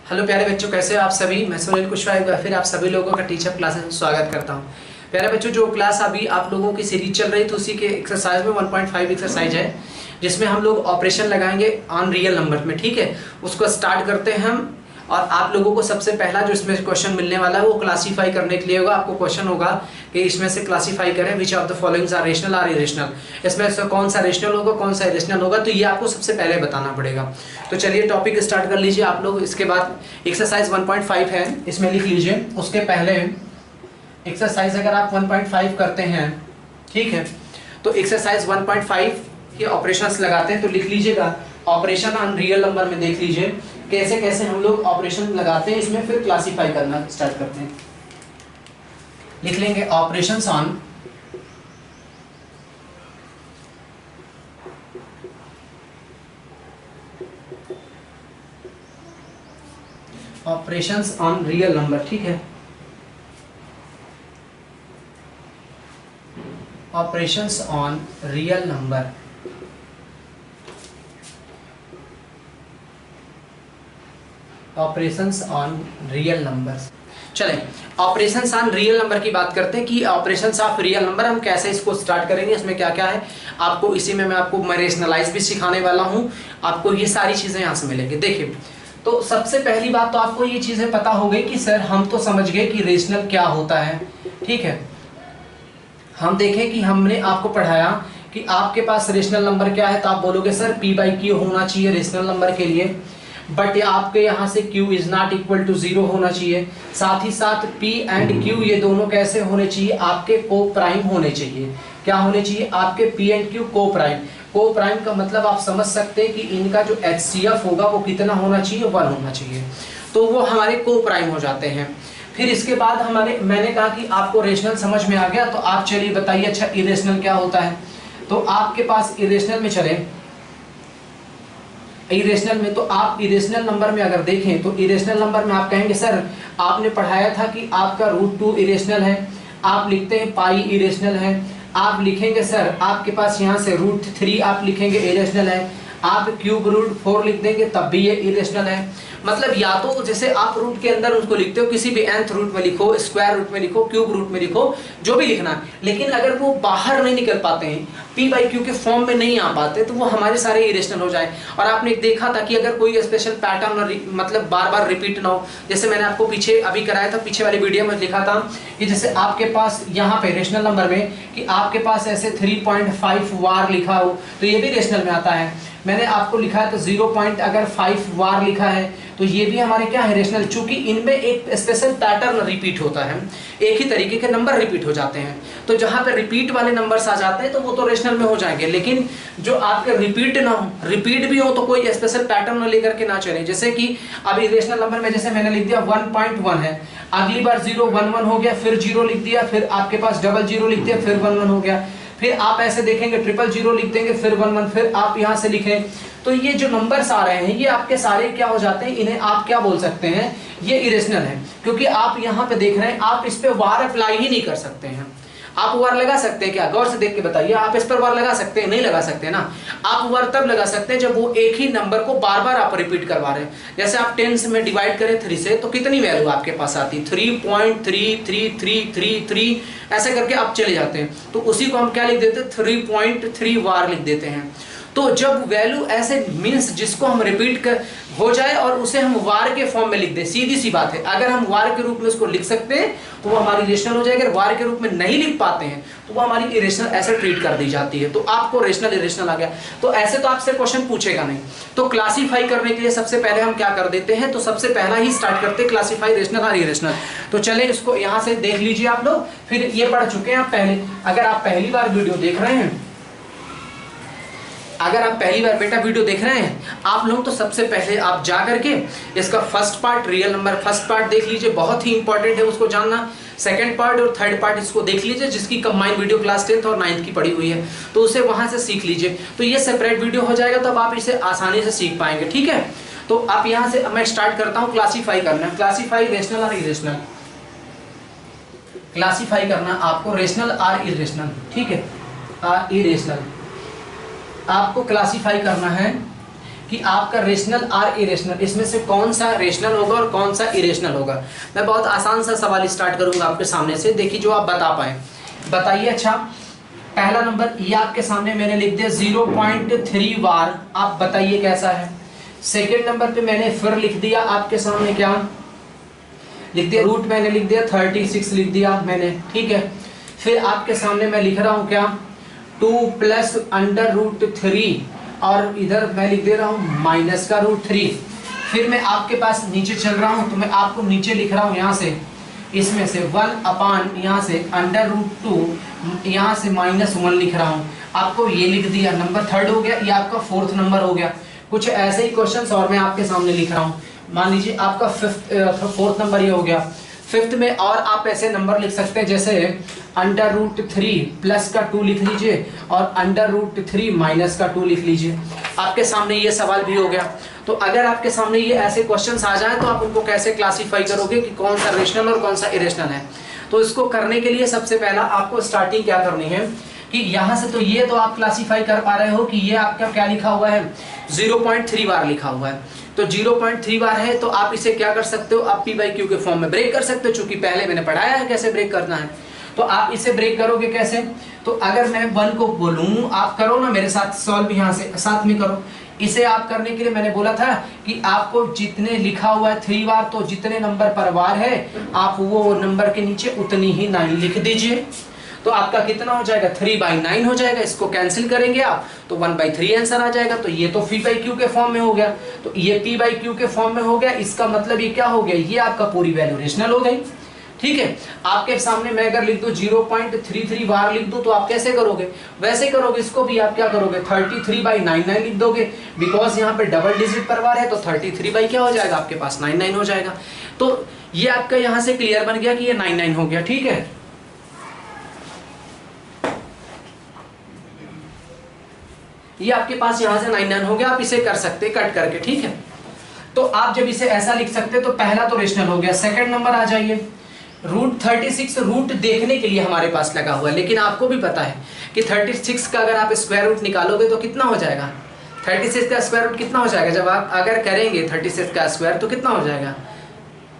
Hello प्यारे बच्चों, कैसे हो आप सभी। मैं सुनील कुशवाहा एक बार फिर आप सभी लोगों का टीचर क्लासेस में स्वागत करता हूं। प्यारे बच्चों, जो क्लास अभी आप लोगों की सीरीज चल रही थी उसी के एक्सरसाइज में 1.5 एक्सरसाइज है जिसमें हम लोग ऑपरेशन लगाएंगे ऑन रियल नंबर में। ठीक है, उसको स्टार्ट करते हैं हम। और आप लोगों को सबसे पहला जो इसमें क्वेश्चन मिलने वाला है वो क्लासीफाई करने के लिए होगा। आपको क्वेश्चन होगा कि इसमें से क्लासीफाई करें which of the followings are rational or irrational. इसमें से कौन सा रेशनल होगा कौन सा इरेशनल होगा, तो ये आपको सबसे पहले बताना पड़ेगा। तो चलिए टॉपिक स्टार्ट कर लीजिए आप लोग। इसके बाद एक्सरसाइज 1.5 है, इसमें लिख लीजिए। उसके पहले एक्सरसाइज अगर आप 1.5 करते हैं, ठीक है, तो एक्सरसाइज 1.5 के ऑपरेशंस लगाते हैं। तो लिख लीजिएगा ऑपरेशन ऑन रियल नंबर में। देख लीजिए कैसे कैसे हम लोग ऑपरेशन लगाते हैं इसमें, फिर क्लासीफाई करना स्टार्ट करते हैं। लिख लेंगे ऑपरेशंस ऑन रियल नंबर। ठीक है, operations on real number. Operations on real numbers. चलें, ऑपरेशंस ऑन रियल नंबर की बात करते हैं कि ऑपरेशंस ऑफ रियल नंबर हम कैसे इसको स्टार्ट करेंगे, इसमें क्या क्या है आपको इसी में मैं आपको रेशनलाइज भी सिखाने वाला हूं। आपको ये सारी चीजें यहाँ से मिलेंगी। देखिए, तो सबसे पहली बात तो आपको ये चीजें पता हो गई कि सर हम तो समझ गए कि रेशनल क्या होता है। ठीक है, हम देखें कि हमने आपको पढ़ाया कि आपके पास रेशनल नंबर क्या है, तो आप बोलोगे सर P/Q होना चाहिए रेशनल नंबर के लिए, बट आपके यहाँ से Q is not equal to 0 होना चाहिए। साथ ही साथ P एंड Q ये दोनों कैसे होने चाहिए, आपके को प्राइम होने चाहिए। क्या होने चाहिए, आपके P एंड Q को प्राइम। को प्राइम का मतलब आप समझ सकते हैं कि इनका जो HCF होगा वो कितना होना चाहिए, 1 होना चाहिए। तो वो हमारे को प्राइम हो जाते हैं। फिर इसके बाद मैंने कहा कि आपको रेशनल समझ में आ गया, तो आप चलिए बताइए अच्छा इरेशनल क्या होता है। तो आपके पास इरेशनल में चले, इरेशनल में तो आप इरेशनल नंबर में अगर देखें तो इरेशनल नंबर में आप कहेंगे सर आपने पढ़ाया था कि आपका √2 इरेशनल है, आप लिखते हैं पाई इरेशनल है। आप लिखेंगे सर आपके पास यहाँ से √3 आप लिखेंगे इरेशनल है, आप क्यूब √4 लिख देंगे तब भी ये इरेशनल है। मतलब या तो जैसे आप रूट के अंदर उसको लिखते हो, किसी भी nth रूट में लिखो, स्क्वायर रूट में लिखो, क्यूब रूट में लिखो, जो भी लिखना है, लेकिन अगर वो बाहर नहीं निकल पाते हैं, P/Q के फॉर्म में नहीं आ पाते, तो वो हमारे सारे इरेशनल हो जाए। और आपने देखा था कि अगर कोई स्पेशल पैटर्न मतलब बार बार रिपीट ना हो, जैसे मैंने आपको पीछे अभी कराया था, पीछे वाली वीडियो में लिखा था कि जैसे आपके पास यहाँ पे रेशनल नंबर में कि आपके पास ऐसे 3.5 वार लिखा हो तो ये भी रेशनल में आता है। मैंने आपको लिखा है तो 0.5 वार लिखा है तो ये भी हमारे क्या है, रेशनल। चूंकि इनमें एक स्पेशल पैटर्न रिपीट होता है, एक ही तरीके के नंबर रिपीट हो जाते हैं, तो जहां पे रिपीट वाले नंबर्स आ जाते हैं तो वो तो रेशनल में हो जाएंगे। लेकिन जो आपके रिपीट ना हो, रिपीट भी हो तो कोई स्पेशल पैटर्न लेकर के ना चले। जैसे कि अभी रेशनल नंबर में जैसे मैंने लिख दिया 1.1 है, अगली बार 011 हो गया, फिर 0 लिख दिया, फिर आपके पास 00 लिख दिया, फिर 11 हो गया, फिर आप ऐसे देखेंगे 000 लिख देंगे, फिर 11, फिर आप यहाँ से लिखें, तो ये जो नंबर्स आ रहे हैं ये आपके सारे क्या हो जाते हैं, इन्हें आप क्या बोल सकते हैं, ये इरेशनल है। क्योंकि आप यहाँ पे देख रहे हैं आप इस पे वार अप्लाई ही नहीं कर सकते हैं। आप वार लगा सकते हैं क्या, गौर से देख के बताइए, आप इस पर वार लगा सकते हैं, नहीं लगा सकते ना। आप वार तब लगा सकते हैं जब वो एक ही नंबर को बार बार आप रिपीट करवा रहे हैं। जैसे आप 10 में डिवाइड करें 3 से तो कितनी वैल्यू आपके पास आती, 3.3333 ऐसे करके आप चले जाते हैं, तो उसी को हम क्या लिख देते हैं, 3.3 वार लिख देते हैं। तो जब वैल्यू ऐसे मींस जिसको हम रिपीट कर हो जाए और उसे हम वार के फॉर्म में लिख दें, सीधी सी बात है, अगर हम वार के रूप में उसको लिख सकते हैं तो वो हमारी रेशनल हो जाएगी। अगर वार के रूप में नहीं लिख पाते हैं तो वो हमारी इरेशनल ऐसे ट्रीट कर दी जाती है। तो आपको रेशनल इरेशनल आ गया, तो ऐसे तो आपसे क्वेश्चन पूछेगा नहीं। तो क्लासीफाई करने के लिए सबसे पहले हम क्या कर देते हैं, तो सबसे पहला ही स्टार्ट करते हैं क्लासीफाई रेशनल और इरेशनल। तो चले इसको यहाँ से देख लीजिए आप लोग, फिर ये पढ़ चुके हैं आप पहले। अगर आप पहली बार वीडियो देख रहे हैं, अगर आप पहली बार बेटा वीडियो देख रहे हैं आप लोग, तो सबसे पहले आप जा करके इसका first part real number first part देख लीजिए, बहुत ही इंपॉर्टेंट है उसको जानना। सेकंड पार्ट और थर्ड पार्ट इसको देख लीजिए, जिसकी कंबाइंड वीडियो क्लास 10th और 9th की पड़ी हुई है, तो उसे वहां से सीख लीजिए। तो ये सेपरेट वीडियो हो जाएगा, तब आप इसे आसानी से सीख पाएंगे। ठीक है, तो आप यहाँ से मैं स्टार्ट करता हूँ क्लासीफाई करना। क्लासीफाई रेशनल और इरेशनल, क्लासीफाई करना आपको रेशनल और इरेशनल। ठीक है, इरेशनल आपको क्लासीफाई करना है कि आपका रेशनल और इरेशनल, इसमें से कौन सा रेशनल होगा और कौन सा इरेशनल होगा। मैं बहुत आसान सा सवाल स्टार्ट करूंगा आपके सामने से, देखिए जो आप बता पाए, बताइए। अच्छा, पहला नंबर ये आपके सामने मैंने लिख दिया 0.3 बार, आप बताइए कैसा है। सेकेंड नंबर पे मैंने फिर लिख दिया आपके सामने, क्या लिख दिया, रूट मैंने लिख दिया 36 लिख दिया मैंने, ठीक है। फिर आपके सामने मैं लिख रहा हूँ क्या, 2 प्लस अंडर रूट 3, और इधर मैं लिख दे रहा हूँ माइनस का रूट 3। फिर मैं आपके पास नीचे चल रहा हूँ, तो मैं आपको नीचे लिख रहा हूँ यहाँ से, इसमें से 1 अपान यहाँ से अंडर रूट 2, यहाँ से -1 लिख रहा हूँ, आपको ये लिख दिया। नंबर थर्ड हो गया, ये आपका फोर्थ नंबर हो गया। कुछ ऐसे ही क्वेश्चंस और मैं आपके सामने लिख रहा हूँ, मान लीजिए आपका फोर्थ नंबर ये हो गया। फिफ्थ में और आप ऐसे नंबर लिख सकते हैं, जैसे अंडर रूट 3 प्लस का 2 लिख लीजिए और अंडर रूट 3 माइनस का 2 लिख लीजिए। आपके सामने ये सवाल भी हो गया। तो अगर आपके सामने ये ऐसे क्वेश्चंस आ जाए तो आप उनको कैसे क्लासीफाई करोगे कि कौन सा रेशनल और कौन सा इरेशनल है। तो इसको करने के लिए सबसे पहला आपको स्टार्टिंग क्या करनी है कि यहाँ से तो ये तो आप क्लासीफाई कर पा रहे हो कि ये आपका क्या लिखा हुआ है, 0.3 बार लिखा हुआ है। तो 0.3 बार है, तो आप इसे क्या कर सकते हो, आप P/Q के फॉर्म में ब्रेक कर सकते हो, चूंकि पहले मैंने पढ़ाया है कैसे ब्रेक करना है। तो आप इसे ब्रेक करोगे कैसे, तो अगर मैं 1 को बोलूं, आप करो ना मेरे साथ सॉल्व, यहाँ से साथ में करो। इसे आप करने के लिए मैंने बोला था कि आपको जितने लिखा हुआ है 3 बार, तो जितने नंबर पर बार है आप वो नंबर के नीचे उतनी ही 9 लिख दीजिए। तो आपका कितना हो जाएगा, 3/9 हो जाएगा। इसको कैंसिल करेंगे आप तो 1/3 आंसर आ जाएगा। तो ये तो P/Q के फॉर्म में हो गया, तो ये P/Q के फॉर्म में हो गया। इसका मतलब ये क्या हो गया, ये आपका पूरी वैल्यू रेशनल हो गई, ठीक है। आपके सामने मैं अगर लिख दूं 0.33 बार लिख दूं, तो आप कैसे करोगे, वैसे करोगे। इसको भी आप क्या करोगे, 33/99 लिख दोगे, बिकॉज यहाँ पे डबल डिजिट पर बार है, तो 33 बाई क्या हो जाएगा आपके पास 99 हो जाएगा। तो ये आपका यहाँ से क्लियर बन गया कि ये 99 हो गया, ठीक है। ये आपके पास यहाँ से 99 हो गया, आप इसे कर सकते कट करके, ठीक है। तो आप जब इसे ऐसा लिख सकते, तो पहला तो रेशनल हो गया। सेकंड नंबर आ जाइए, रूट 36 रूट देखने के लिए हमारे पास लगा हुआ है, लेकिन आपको भी पता है कि 36 का अगर आप स्क्वायर रूट निकालोगे तो कितना हो जाएगा, 36 का स्क्वायर रूट कितना हो जाएगा, जब आप अगर करेंगे 36 का स्क्वायर तो कितना हो जाएगा,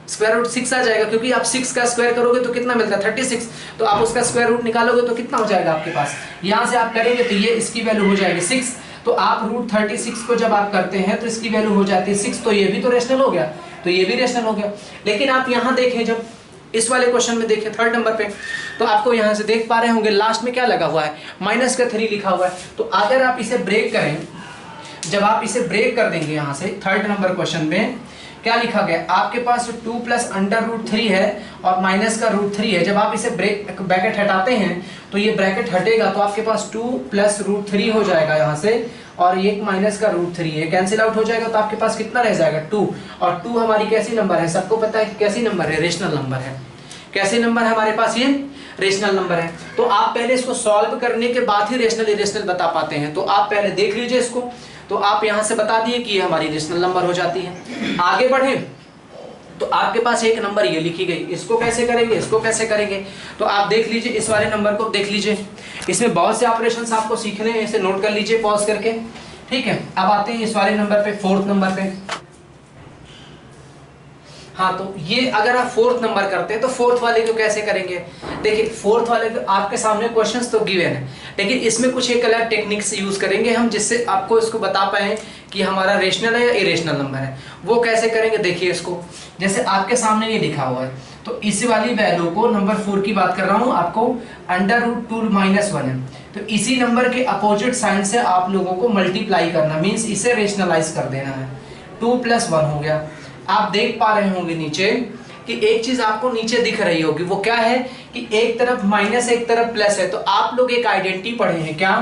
स्क्वायर रूट 6 आ जाएगा, क्योंकि आप 6 का स्क्वायर करोगे तो कितना मिलता है 36, तो आप उसका स्क्वायर रूट निकालोगे तो कितना हो जाएगा आपके पास, यहाँ से आप करेंगे तो ये इसकी वैल्यू हो जाएगी 6। तो आप रूट 36 को जब आप करते हैं तो इसकी वैल्यू हो जाती है 6, तो ये भी तो रेशनल हो गया, तो ये भी रेशनल हो गया। लेकिन आप यहाँ देखें, जब इस वाले क्वेश्चन में देखें थर्ड नंबर पे, तो आपको यहाँ से देख पा रहे होंगे लास्ट में क्या लगा हुआ है, -3 लिखा हुआ है। तो अगर आप इसे ब्रेक करें, जब आप इसे ब्रेक कर देंगे यहाँ से थर्ड नंबर क्वेश्चन में क्या लिखा गया, आपके पास 2 प्लस अंडर रूट 3 है और माइनस का रूट 3 है। जब आप इसे ब्रैकेट हटाते हैं तो ये ब्रैकेट हटेगा, तो आपके पास 2 प्लस रूट 3 हो जाएगा यहाँ से, और ये माइनस का रूट 3 है, कैंसिल आउट हो जाएगा। तो आपके पास कितना रह जाएगा 2, और 2 हमारी कैसी नंबर है, सबको पता है कि कैसी नंबर है, रेशनल नंबर है। कैसे नंबर है हमारे पास, ये रेशनल नंबर है। तो आप पहले इसको सॉल्व करने के बाद ही रेशनल इरेशनल बता पाते हैं। तो आप पहले देख लीजिए इसको, तो आप यहां से बता दिए कि ये हमारी रेशनल नंबर हो जाती है। आगे बढ़े तो आपके पास एक नंबर ये लिखी गई, इसको कैसे करेंगे, इसको कैसे करेंगे, तो आप देख लीजिए इस वाले नंबर को देख लीजिए। इसमें बहुत से ऑपरेशंस आपको सीखने हैं, इसे नोट कर लीजिए पॉज करके, ठीक है। अब आते हैं इस वाले नंबर पे, फोर्थ नंबर पे। हाँ, तो ये अगर आप फोर्थ नंबर करते हैं तो फोर्थ वाले को कैसे करेंगे, देखिए फोर्थ वाले को आपके सामने क्वेश्चंस तो गिवन है, लेकिन इसमें कुछ एक अलग टेक्निक्स यूज करेंगे हम, जिससे आपको इसको बता पाए कि हमारा रेशनल है या इरेशनल नंबर है। वो कैसे करेंगे, देखिए इसको, जैसे आपके सामने ये लिखा हुआ है, तो इस वाली वैल्यू को, नंबर 4 की बात कर रहा हूँ, आपको अंडर रूट 2 माइनस 1 है, तो इसी नंबर के अपोजिट साइन से आप लोगों को मल्टीप्लाई करना, मीन्स इसे रेशनलाइज कर देना है। 2 + 1 हो गया। आप देख पा रहे होंगे नीचे कि एक चीज आपको नीचे दिख रही होगी, वो क्या है कि एक तरफ माइनस एक तरफ प्लस है। तो आप लोग एक आइडेंटिटी पढ़े हैं क्या,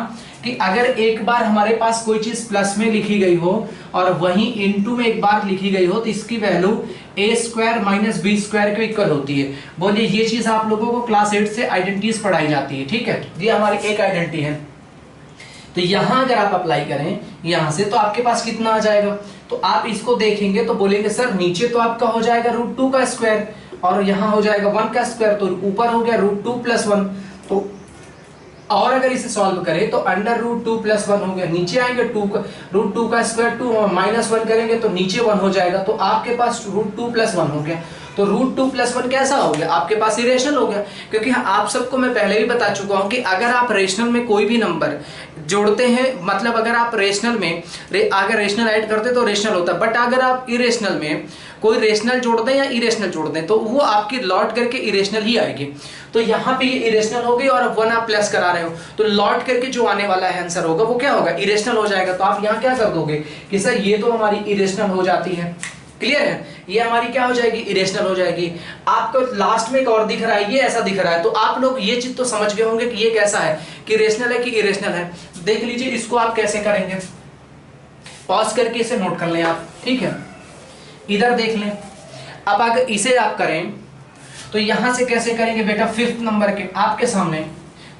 कि अगर एक बार हमारे पास कोई चीज प्लस में लिखी गई हो और वहीं इनटू में एक बार लिखी गई हो, तो इसकी वैल्यू a² - b² के इक्वल होती है। बोलिए, ये चीज आप लोगों को क्लास 8 से आइडेंटिटीज पढ़ाई जाती है, ठीक है। ये हमारी एक आइडेंटिटी है। तो यहां अगर आप अप्लाई करें यहां से, तो आपके पास कितना आ जाएगा, तो आप इसको देखेंगे तो बोलेंगे सर नीचे तो आपका हो जाएगा √2 का स्क्वायर और यहाँ हो जाएगा 1 का स्क्वायर, तो ऊपर हो गया √2 + 1। तो और अगर इसे सॉल्व करें तो अंडर रूट 2 प्लस 1 हो गया, नीचे आएंगे रूट 2 का स्क्वायर 2 माइनस 1 करेंगे तो नीचे 1 हो जाएगा, तो आपके पास रूट 2 प्लस 1 हो गया। तो रूट 2 प्लस 1 कैसा हो गया, आपके पास इरेशनल हो गया। क्योंकि आप सबको मैं पहले भी बता चुका हूं कि अगर आप रेशनल में कोई भी नंबर जोड़ते हैं, मतलब अगर आप रेशनल में अगर रेशनल ऐड करते तो रेशनल होता है, बट अगर आप इरेशनल में कोई रेशनल जोड़ दें या इरेशनल जोड़ दें तो वो आपकी लौट करके इरेशनल ही आएगी। तो यहाँ पे ये इरेशनल हो गई और अब 1 आप प्लस करा रहे हो तो लौट करके जो आने वाला है आंसर होगा वो क्या होगा, इरेशनल हो जाएगा। तो आप यहाँ क्या कर दोगे कि सर ये तो हमारी इरेशनल हो जाती है, क्लियर है, ये हमारी क्या हो जाएगी, इरेशनल हो जाएगी। आपको लास्ट में एक और दिख रहा है, ये ऐसा दिख रहा है, तो आप लोग ये चीज तो समझ गए होंगे कि ये कैसा है, कि रेशनल है कि इरेशनल है। देख लीजिए इसको आप कैसे करेंगे, पॉज करके इसे नोट कर लें आप, ठीक है, इधर देख लें। अब अगर इसे आप करें तो यहां से कैसे करेंगे बेटा, 5th नंबर के आपके सामने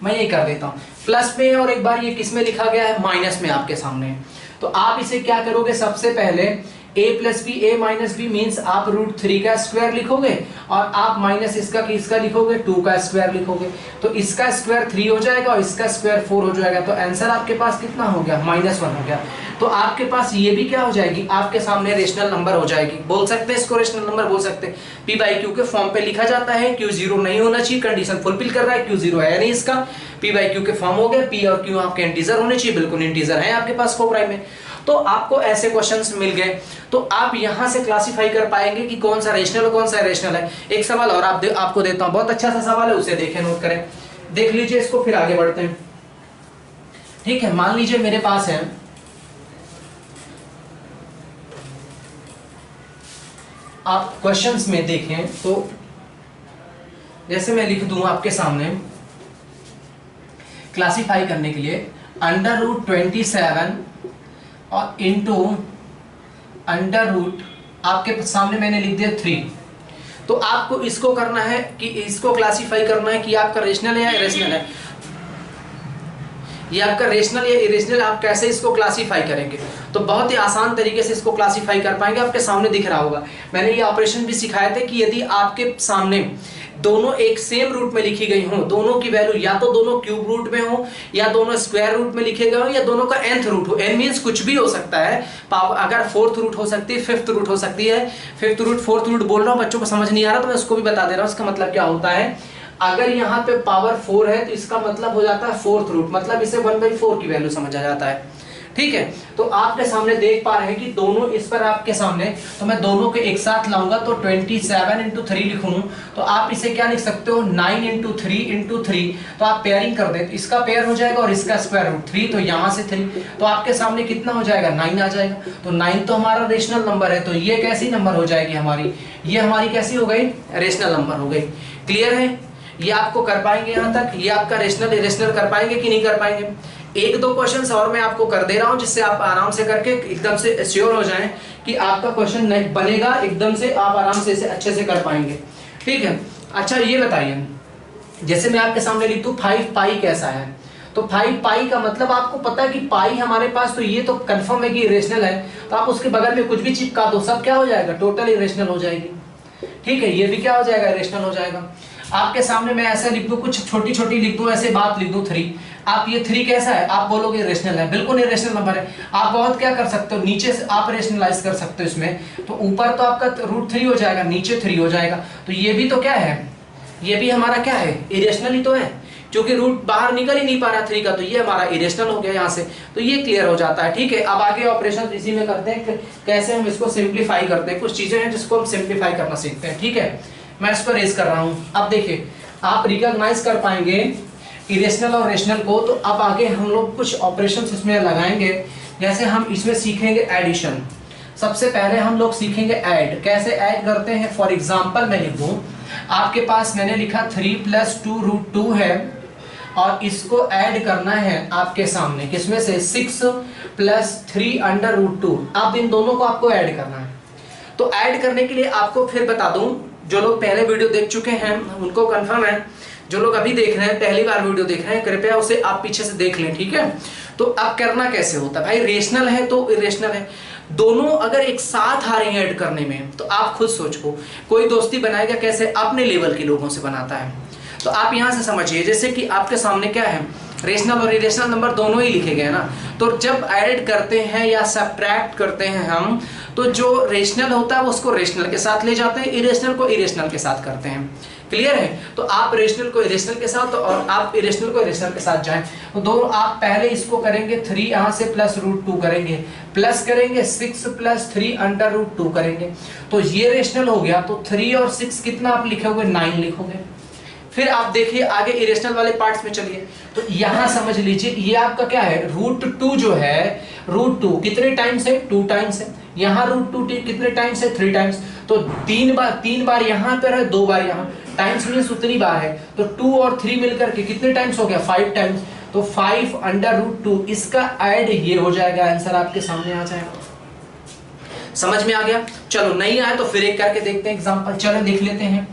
मैं ये कर देता हूं, प्लस में और एक बार ये किस में लिखा गया है, माइनस में आपके सामने। तो आप इसे क्या करोगे, सबसे पहले a plus b a minus b means आप रूट 3 का स्क्वायर लिखोगे और आप माइनस इसका लिखोगे 2 का स्क्वायर लिखोगे, तो इसका स्क्वायर 3 हो जाएगा और इसका स्क्वायर 4 हो जाएगा। तो आंसर आपके पास कितना हो गया, -1 हो गया। तो आपके पास ये भी क्या हो जाएगी, आपके सामने रेशनल नंबर हो जाएगी, बोल सकते हैं इसको रेशनल नंबर बोल सकते हैं। पी बाई क्यू के फॉर्म पे लिखा जाता है, क्यू 0 नहीं होना चाहिए, कंडीशन फुलफिल कर रहा है, क्यू 0 है नहीं इसका, पी बाई क्यू के फॉर्म हो गया, पी और क्यू आपके इंटीजर होने चाहिए, बिल्कुल इंटीजर है आपके पास को प्राइम में। तो आपको ऐसे क्वेश्चंस मिल गए, तो आप यहां से क्लासिफाई कर पाएंगे कि कौन सा रेशनल है कौन सा इरेशनल है। एक सवाल और आपको देता हूं, बहुत अच्छा सा सवाल है, उसे देखें, नोट करें, देख लीजिए इसको, फिर आगे बढ़ते हैं, ठीक है। मान लीजिए मेरे पास है आप क्वेश्चंस में देखें तो जैसे मैं लिख दूं आपके सामने क्लासिफाई करने के लिए, अंडर रूट 27 और इंटू अंडर रूट आपके सामने मैंने लिख दिया 3। तो आपको इसको करना है कि इसको क्लासिफाई करना है कि आपका रेशनल है या इरेशनल है, ये आपका रेशनल या इरेशनल, आप कैसे इसको क्लासिफाई करेंगे। तो बहुत ही आसान तरीके से इसको क्लासिफाई कर पाएंगे, आपके सामने दिख रहा होगा। मैंने ये ऑपरेशन भी सिखाए थे कि यदि आपके सामने दोनों एक सेम रूट में लिखी गई हो, दोनों की वैल्यू या तो दोनों क्यूब रूट में हो या दोनों स्क्वायर रूट में लिखे गए हो या दोनों का nth रूट हो, n मींस कुछ भी हो सकता है, अगर 4th रूट हो सकती है, 5th रूट हो सकती है, 5th रूट 4th रूट बोल रहा हूं, बच्चों को समझ नहीं आ रहा तो मैं उसको भी बता दे रहा हूं, इसका मतलब क्या होता है। अगर यहाँ पे पावर 4 है तो इसका मतलब हो जाता है 4th रूट, मतलब इसे 1/4 की वैल्यू समझा जाता है, ठीक है। तो आपके सामने देख पा रहे हैं कि दोनों इस पर आपके सामने, तो मैं दोनों के एक साथ लाऊंगा तो 27 × 3 लिखूं, तो आप इसे क्या लिख सकते हो, 9 × 3 × 3, तो आप पेयरिंग कर दें तो इसका पेयर हो जाएगा और इसका स्क्वायर रूट 3, तो यहाँ से 3, तो आपके सामने कितना हो जाएगा, 9 आ जाएगा। तो 9 तो हमारा रेशनल नंबर है, तो ये कैसी नंबर हो जाएगी हमारी, ये हमारी कैसी हो गई, रेशनल नंबर हो गई। क्लियर है, ये आपको कर पाएंगे यहाँ तक, ये आपका रेशनल इरेशनल कर पाएंगे कि नहीं कर पाएंगे। एक दो क्वेश्चंस और मैं आपको कर दे रहा हूं जिससे आप आराम से करके एकदम से श्योर हो जाएं कि आपका क्वेश्चन नहीं बनेगा, एकदम से आप आराम से इसे अच्छे से कर पाएंगे, ठीक है। अच्छा ये बताइए, जैसे मैं आपके सामने लिख दूं 5 पाई कैसा है, तो 5 पाई का मतलब आपको पता है कि पाई हमारे पास, तो ये तो कंफर्म है कि इरेशनल है, तो आप उसके बगल में कुछ भी चिपका दो, सब क्या हो जाएगा, टोटल इरेशनल हो जाएगी, ठीक है। ये भी क्या हो जाएगा, इरेशनल हो जाएगा। आपके सामने मैं ऐसे लिख दूं, कुछ छोटी छोटी लिख दूं, ऐसे बात लिख दूं 3, आप ये 3 कैसा है, आप बोलोगे रेशनल है, बिल्कुल इरेशनल नंबर है। आप बहुत क्या कर सकते हो, नीचे से आप रेशनलाइज कर सकते हो इसमें, तो ऊपर तो आपका रूट 3 हो जाएगा, नीचे 3 हो जाएगा, तो ये भी तो क्या है, ये भी हमारा क्या है, इरेशनल ही तो है, क्योंकि रूट बाहर निकल ही नहीं पा रहा 3 का, तो ये हमारा इरेशनल हो गया यहाँ से, तो ये क्लियर हो जाता है, ठीक है। अब आगे ऑपरेशन इसी में करते हैं, कैसे हम इसको सिंप्लीफाई करते हैं, कुछ चीजें हैं जिसको हम सिंप्लीफाई करना सीखते हैं, ठीक है। मैं इसको रेज कर रहा हूँ, अब देखिए आप रिकॉग्नाइज कर पाएंगे इरेशनल और रेशनल को, तो अब आगे हम लोग कुछ ऑपरेशंस इसमें लगाएंगे, जैसे हम इसमें सीखेंगे एडिशन। सबसे पहले हम लोग सीखेंगे ऐड, कैसे ऐड करते हैं। फॉर एग्जांपल मैं लिख दूं, आपके पास मैंने लिखा 3 + 2 √2 है और इसको ऐड करना है आपके सामने, किसमें से, 6 + 3 √2। अब इन दोनों को आपको ऐड करना है, तो ऐड करने के लिए आपको फिर बता दूं, जो लोग पहले वीडियो देख चुके हैं उनको कंफर्म है, जो लोग अभी देख रहे हैं, पहली बार वीडियो देख रहे हैं, कृपया उसे आप पीछे से देख लें, ठीक है। तो अब करना कैसे होता है भाई, रेशनल है तो इरेशनल है, दोनों अगर एक साथ आ रहे हैं ऐड करने में, तो आप खुद सोचो कोई दोस्ती बनाएगा कैसे, अपने लेवल के लोगों से बनाता है। तो आप यहां से समझिए, जैसे कि आपके सामने क्या है, रेशनल और इरेशनल नंबर दोनों ही लिखे गए ना। तो जब ऐड करते हैं या सब्ट्रैक्ट करते हैं हम, तो जो रेशनल होता है वो उसको रेशनल के साथ ले जाते हैं, इरेशनल को इरेशनल के साथ करते हैं। क्लियर है? तो आप रेशनल को इरेशनल के साथ और आप इरेशनल को इरेशनल के साथ जाएं। तो दोनों आप पहले इसको करेंगे 3 यहाँ से प्लस √2 करेंगे, प्लस करेंगे 6 + 3 √2 करेंगे। तो ये रेशनल हो गया। तो 3 और 6 कितना आप लिखोगे? 9 लिखोगे। फिर आप देखिए आगे इरेशनल वाले पार्ट्स में चलिए। तो यहां समझ लीजिए ये आपका क्या है, √2 जो है, √2 कितने टाइम्स है? 2 टाइम्स है। यहाँ √2 कितने टाइम्स है? 3 टाइम्स। तो 3 बार यहाँ पर है, 2 बार यहाँ। टाइम्स मीन्स उतनी बार है। तो 2 और 3 मिलकर के कितने टाइम्स हो गया? 5 टाइम्स। तो 5 √2 इसका ऐड ये हो जाएगा, आंसर आपके सामने आ जाएगा। समझ में आ गया? चलो नहीं आए तो फिर एक करके देखते हैं एग्जांपल। चलो देख लेते हैं।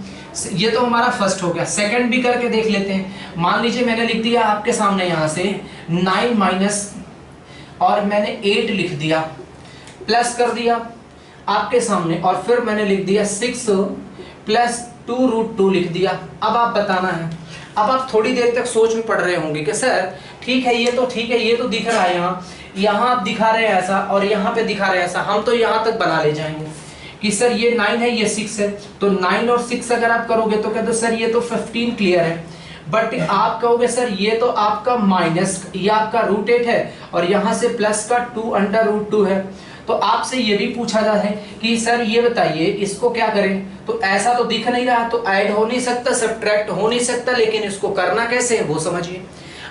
ये तो हमारा फर्स्ट हो गया, सेकंड भी करके देख लेते हैं। मान लीजिए मैंने लिख दिया आपके सामने यहाँ से 9 माइनस और मैंने 8 लिख दिया, प्लस कर दिया आपके सामने, और फिर मैंने लिख दिया 6 + 2√2 लिख दिया। अब आप बताना है। अब आप थोड़ी देर तक सोच में पड़ रहे होंगे कि सर ठीक है, ये तो ठीक है, ये तो दिख रहा है, यहाँ आप दिखा रहे हैं ऐसा और यहाँ पे दिखा रहे हैं ऐसा, हम तो यहाँ तक बना ले जाएंगे कि सर ये 9 है, ये 6 है। तो 9 और 6 अगर आप करोगे तो कहते सर ये तो 15 क्लियर है। बट आप कहोगे सर ये तो आपका माइनस, ये आपका √8 है और यहाँ से प्लस का 2 √2 है। तो आपसे ये भी पूछा जाता है कि सर ये बताइए इसको क्या करें। तो ऐसा तो दिख नहीं रहा, तो ऐड हो नहीं सकता, सब्ट्रैक्ट हो नहीं सकता, लेकिन इसको करना कैसे है वो समझिए।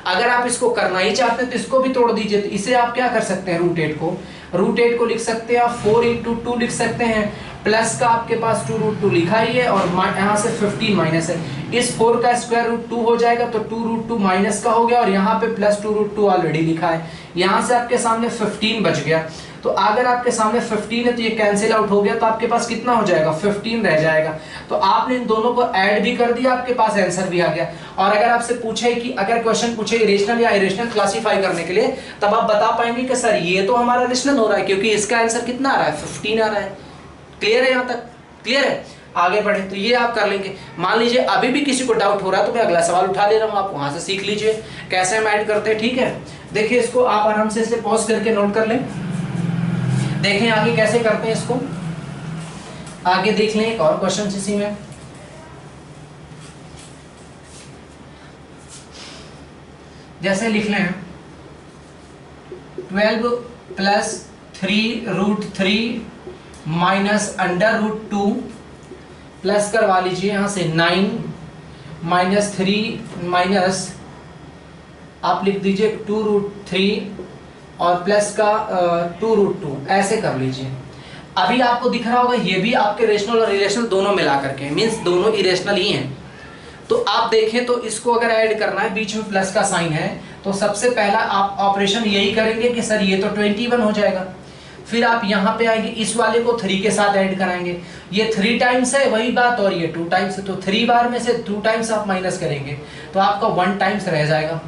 अगर आप इसको करना ही चाहते हैं तो इसको भी तोड़ दीजिए। तो इसे आप क्या कर सकते हैं, √8 को लिख सकते हैं आप 4 × 2 लिख सकते हैं, प्लस का आपके पास 2√2 लिखा ही है और यहाँ से 15 माइनस है। इस 4 का स्क्वायर रूट 2 हो जाएगा, तो 2√2 माइनस का हो गया और यहाँ पे प्लस 2√2 ऑलरेडी लिखा है। यहाँ से आपके सामने 15 बच गया। तो अगर आपके सामने 15 है तो ये कैंसिल आउट हो गया, तो आपके पास कितना हो जाएगा? 15 रह जाएगा। तो आपने इन दोनों को ऐड भी कर दिया, आपके पास आंसर भी आ गया। और अगर आपसे पूछे कि अगर क्वेश्चन पूछे इरेशनल या इरेशनल क्लासिफाई करने के लिए, तब आप बता पाएंगे कि सर ये तो हमारा इरेशनल हो रहा है क्योंकि इसका आंसर कितना आ रहा है? 15 आ रहा है। क्लियर है? यहाँ तक क्लियर है? आगे बढ़े तो ये आप कर लेंगे। मान लीजिए अभी भी किसी को डाउट हो रहा है तो मैं अगला सवाल उठा ले रहा हूँ, आप वहां से सीख लीजिए कैसे हम ऐड करते हैं। ठीक है, देखिए इसको आप आराम से इसे पॉज करके नोट कर लें। देखें आगे कैसे करते हैं इसको, आगे देख लें एक और क्वेश्चन इसी में। जैसे लिख लें 12 + 3√3 माइनस √2 प्लस करवा लीजिए यहाँ से 9 - 3 माइनस आप लिख दीजिए 2√3 और प्लस का 2√2, ऐसे कर लीजिए। अभी आपको दिख रहा होगा ये भी आपके रेशनल और इरेशनल दोनों मिला करके, मीन्स दोनों इरेशनल ही हैं। तो आप देखें तो इसको अगर ऐड करना है, बीच में प्लस का साइन है, तो सबसे पहला आप ऑपरेशन यही करेंगे कि सर ये तो 21 हो जाएगा। फिर आप यहाँ पे आएंगे, इस वाले को 3 के साथ ऐड कराएंगे। ये 3 टाइम्स है वही बात, और ये 2 टाइम्स है, तो 3 बार में से 2 टाइम्स आप माइनस करेंगे तो आपका 1 टाइम्स रह जाएगा।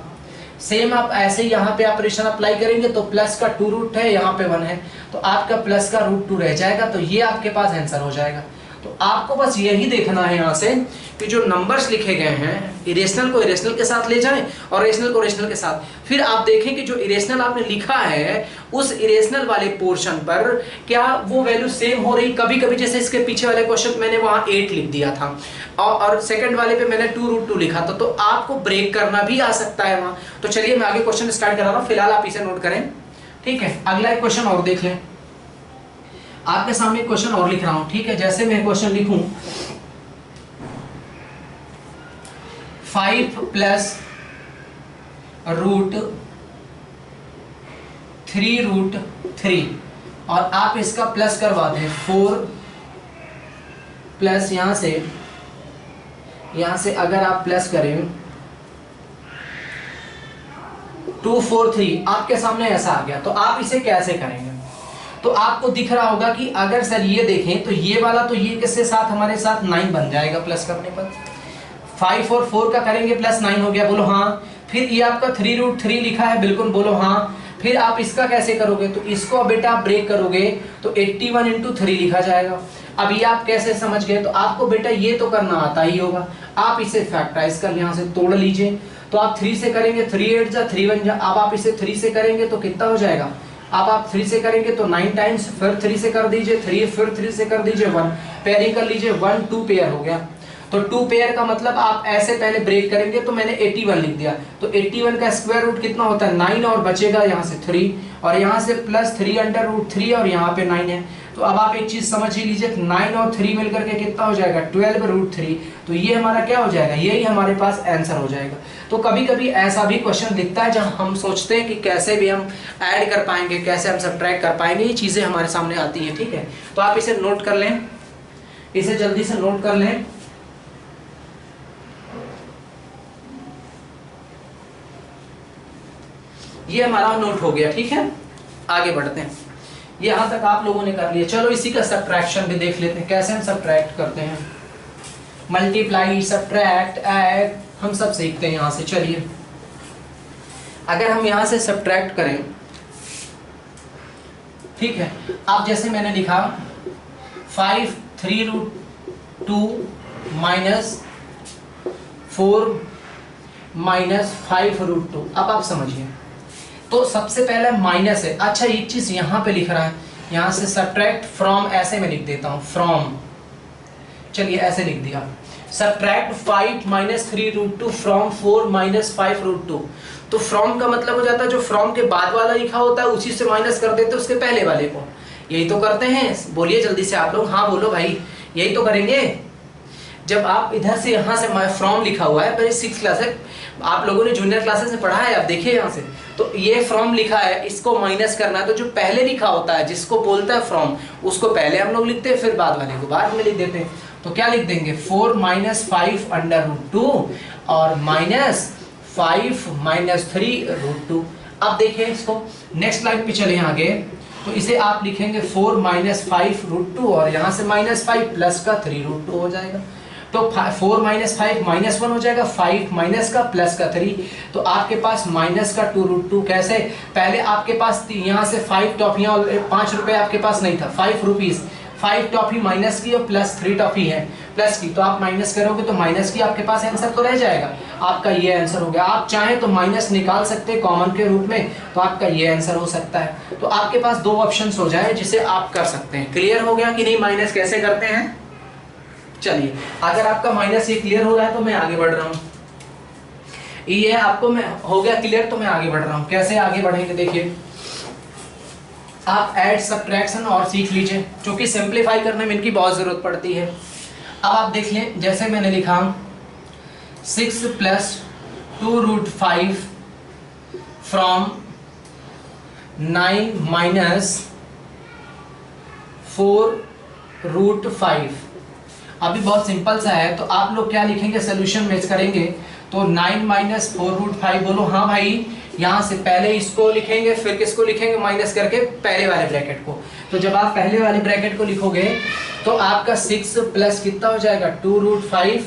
सेम आप ऐसे यहाँ पे ऑपरेशन अप्लाई करेंगे तो प्लस का 2 है, यहाँ पे 1 है, तो आपका प्लस का √2 रह जाएगा। तो ये आपके पास आंसर हो जाएगा। तो आपको बस यही देखना है यहाँ से कि जो नंबर्स लिखे गए हैं इरेशनल को इरेशनल के साथ ले जाएं और रेशनल को रेशनल के साथ। फिर आप देखें कि जो इरेशनल आपने लिखा है उस इरेशनल वाले पोर्शन पर क्या वो वैल्यू सेम हो रही। कभी कभी जैसे इसके पीछे वाले क्वेश्चन मैंने वहाँ 8 लिख दिया था और सेकंड वाले पे मैंने 2√2 लिखा था, तो आपको ब्रेक करना भी आ सकता है वहाँ। तो चलिए मैं आगे क्वेश्चन स्टार्ट करा रहा हूँ, फिलहाल आप इसे नोट करें। ठीक है, अगला एक क्वेश्चन और देख लें। आपके सामने एक क्वेश्चन और लिख रहा हूं। ठीक है, जैसे मैं क्वेश्चन लिखूं 5 + √3√3 और आप इसका प्लस करवा दें 4 प्लस यहां से अगर आप प्लस करें 243, आपके सामने ऐसा आ गया। तो आप इसे कैसे करेंगे? तो आपको दिख रहा होगा कि अगर सर ये देखें तो ये वाला तो ये किसके साथ हमारे साथ 9 बन जाएगा प्लस करने पर। 5 और 4 का करेंगे प्लस 9 हो गया, बोलो हाँ। फिर ये आपका 3√3 लिखा है, बिल्कुल बोलो हाँ। फिर आप इसका कैसे करोगे? तो इसको बेटा आप ब्रेक करोगे तो 81 × 3 लिखा जाएगा। अब ये आप कैसे समझ गए? तो आपको बेटा ये तो करना आता ही होगा। आप इसे फैक्टराइज कर यहाँ से तोड़ लीजिए। तो आप 3 से करेंगे, 3 8 जा 3 1 जा। अब आप इसे 3 से करेंगे तो कितना हो जाएगा, अब आप 3 से करेंगे तो 9 टाइम्स, फिर 3 से कर दीजिए 3, फिर 3 से कर दीजिए 1, पेयरिंग कर लीजिए 1 2 पेयर हो गया। तो 2 पेयर का मतलब आप ऐसे पहले ब्रेक करेंगे तो मैंने 81 लिख दिया। तो 81 का स्क्वायर रूट कितना होता है 9 और बचेगा यहाँ से 3 और यहाँ से प्लस 3 अंडर रूट 3 और यहाँ पे 9 है। तो अब आप एक चीज समझ ही लीजिए 9 और 3 मिलकर के कितना हो जाएगा 12 रूट 3। तो ये हमारा क्या हो जाएगा, यही हमारे पास आंसर हो जाएगा। तो कभी कभी ऐसा भी क्वेश्चन दिखता है जहां हम सोचते हैं कि कैसे भी हम ऐड कर पाएंगे, कैसे हम सब्ट्रैक्ट कर पाएंगे, ये चीजें हमारे सामने आती है। ठीक है, तो आप इसे नोट कर लें, इसे जल्दी से नोट कर लें। ये हमारा नोट हो गया। ठीक है, आगे बढ़ते हैं। यहां तक आप लोगों ने कर लिया। चलो इसी का सब्ट्रैक्शन भी देख लेते हैं, कैसे हम सब्ट्रैक्ट करते हैं। मल्टीप्लाई, सब्ट्रैक्ट, ऐड, हम सब सीखते हैं यहां से। चलिए अगर हम यहां से सब्ट्रैक्ट करें, ठीक है, अब जैसे मैंने लिखा 5 3 रूट 2 माइनस 4 माइनस 5 रूट 2। अब आप समझिए, तो सबसे पहले माइनस है। अच्छा एक चीज यहां पे लिख रहा है, यहां से सब्ट्रैक्ट फ्रॉम ऐसे मैं लिख देता हूं, फ्रॉम, चलिए ऐसे लिख दिया, subtract 5 minus 3 root 2 from 4 minus 5 root 2। तो फ्रॉम का मतलब हो जाता है जो फ्रॉम के बाद वाला लिखा होता है उसी से माइनस कर देते हैं उसके पहले वाले को। यही तो करते हैं, बोलिए जल्दी से आप लोग, हाँ बोलो भाई, यही तो करेंगे। जब आप इधर से यहाँ से फ्रॉम लिखा हुआ है, पहले 6th क्लास है, आप लोगों ने जूनियर क्लासेस में पढ़ा है, आप देखिए यहाँ से, तो ये फ्रॉम लिखा है, इसको माइनस करना है। तो जो पहले लिखा होता है जिसको बोलता है फ्रॉम, उसको पहले हम लोग लिखते हैं, फिर बाद वाले को बाद में लिख देते हैं। तो क्या लिख देंगे 4 माइनस 5 अंडर रूट 2 और माइनस 5 माइनस 3 रूट 2। अब देखिए इसको, नेक्स्ट लाइन पे चले आगे, तो इसे आप लिखेंगे 4 माइनस 5 रूट 2 और यहाँ से माइनस 5 प्लस का 3 रूट 2 हो जाएगा। तो 4 माइनस 5 माइनस 1 हो जाएगा, 5 माइनस का प्लस का 3, तो आपके पास माइनस का 2 रूट 2। कैसे, पहले आपके पास यहाँ से 5 टॉफियाँ, 5 रुपए आपके पास नहीं था, 5 रुपीज, 5 टॉफी माइनस की और प्लस 3 टॉफी है प्लस की, तो आप माइनस करोगे तो माइनस की आपके पास आंसर तो रह जाएगा, आपका ये आंसर हो गया। आप चाहें तो माइनस निकाल सकते हैं कॉमन के रूप में, तो आपका ये आंसर हो सकता है। तो आपके पास 2 ऑप्शंस हो जाए जिसे आप कर सकते हैं। क्लियर हो गया कि नहीं माइनस कैसे करते हैं? चलिए अगर आपका माइनस ये क्लियर हो रहा है तो मैं आगे बढ़ रहा हूँ, ये आपको मैं हो गया क्लियर, तो मैं आगे बढ़ रहा हूँ। कैसे आगे बढ़ेंगे देखिए, आप ऐड सब्ट्रैक्शन और सीख लीजिए, क्योंकि सिंपलीफाई करने में इनकी बहुत जरूरत पड़ती है। अब आप देख लें, जैसे मैंने लिखा 6 plus 2 root 5 from 9 minus 4 root 5। अभी बहुत सिंपल सा है, तो आप लोग क्या लिखेंगे, सोल्यूशन मैच करेंगे, तो 9 माइनस 4 रूट 5, बोलो हाँ भाई, यहाँ से पहले इसको लिखेंगे फिर किसको लिखेंगे, माइनस करके पहले वाले ब्रैकेट को। तो जब आप पहले वाले ब्रैकेट को लिखोगे तो आपका 6 प्लस कितना हो जाएगा 2 रूट 5,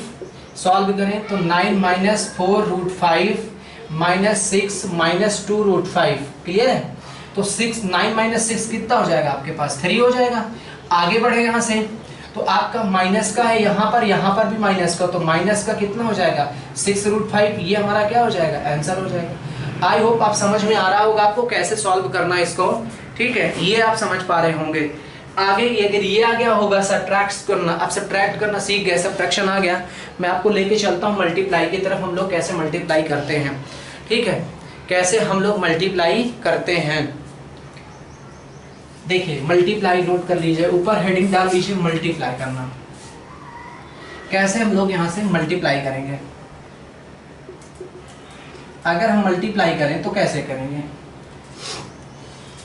सॉल्व करें तो 9 minus 4 root 5 minus 6 minus 2 root 5। Clear है? तो 9 माइनस 6 कितना हो जाएगा आपके पास 3 हो जाएगा। आगे बढ़े यहाँ से, तो आपका माइनस का है यहाँ पर भी माइनस का, तो माइनस का कितना हो जाएगा 6 रूट 5, ये हमारा क्या हो जाएगा, आंसर हो जाएगा। आई होप आप समझ में आ रहा होगा आपको कैसे सॉल्व करना है इसको, ठीक है, ये आप समझ पा रहे होंगे। आगे अगर ये आ गया होगा सब्ट्रैक्ट करना, अब सब्ट्रैक्ट करना सीख गए, सब्ट्रैक्शन आ गया, मैं आपको लेके चलता हूँ मल्टीप्लाई की तरफ, हम लोग कैसे मल्टीप्लाई करते हैं। ठीक है, कैसे हम लोग मल्टीप्लाई करते हैं, देखिए मल्टीप्लाई नोट कर लीजिए, ऊपर हेडिंग डाल लीजिए मल्टीप्लाई करना। कैसे हम लोग यहाँ से मल्टीप्लाई करेंगे, अगर हम मल्टीप्लाई करें तो कैसे करेंगे,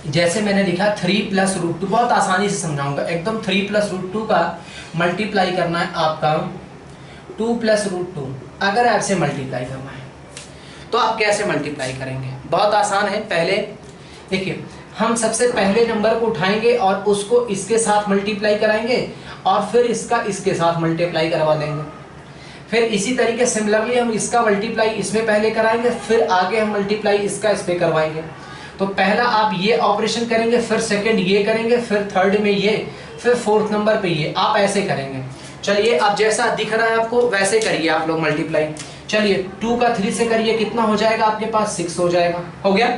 जैसे मैंने लिखा 3 प्लस रूट 2, बहुत आसानी से समझाऊंगा एकदम। 3 प्लस रूट 2 का मल्टीप्लाई करना है आपका 2 प्लस रूट 2, अगर आपसे मल्टीप्लाई करना है तो आप कैसे मल्टीप्लाई करेंगे, बहुत आसान है। पहले देखिए, हम सबसे पहले नंबर को उठाएंगे और उसको इसके साथ मल्टीप्लाई कराएंगे और फिर इसका इसके साथ मल्टीप्लाई करवा देंगे। फिर इसी तरीके सिमिलरली हम इसका मल्टीप्लाई इसमें पहले कराएंगे, फिर आगे हम मल्टीप्लाई इसका इस पे करवाएंगे। तो पहला आप ये ऑपरेशन करेंगे, फिर सेकंड ये करेंगे, फिर थर्ड में ये, फिर फोर्थ नंबर पे ये, आप ऐसे करेंगे। चलिए अब जैसा दिख रहा है आपको वैसे करिए आप लोग मल्टीप्लाई। चलिए 2 का 3 से करिए, कितना हो जाएगा आपके पास 6 हो जाएगा, हो गया।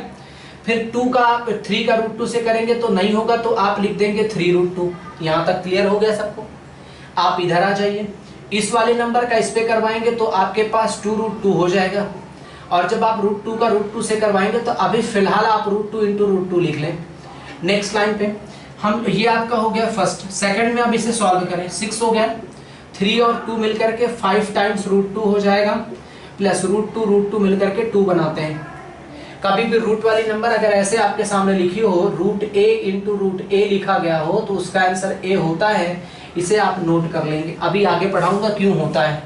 फिर 2 का 3 का रूट 2 से करेंगे तो नहीं होगा, तो आप लिख देंगे 3 रूट 2। यहाँ तक क्लियर हो गया सबको। आप इधर आ जाइए, इस वाले नंबर का इस पे करवाएंगे तो आपके पास 2 रूट 2 हो जाएगा। और जब आप रूट 2 का रूट 2 से करवाएंगे तो अभी फिलहाल आप रूट 2 इंटू रूट 2 लिख लें। नेक्स्ट लाइन पे हम, ये आपका हो गया फर्स्ट। सेकंड में अब इसे सॉल्व करें, 6 हो गया, 3 और 2 मिलकर के 5 टाइम्स रूट 2 हो जाएगा, प्लस रूट 2 मिलकर के 2 बनाते हैं। कभी भी रूट वाली नंबर अगर ऐसे आपके सामने लिखी हो, रूट ए इंटू रूट ए लिखा गया हो, तो उसका आंसर ए होता है। इसे आप नोट कर लेंगे, अभी आगे पढ़ाऊंगा क्यों होता है।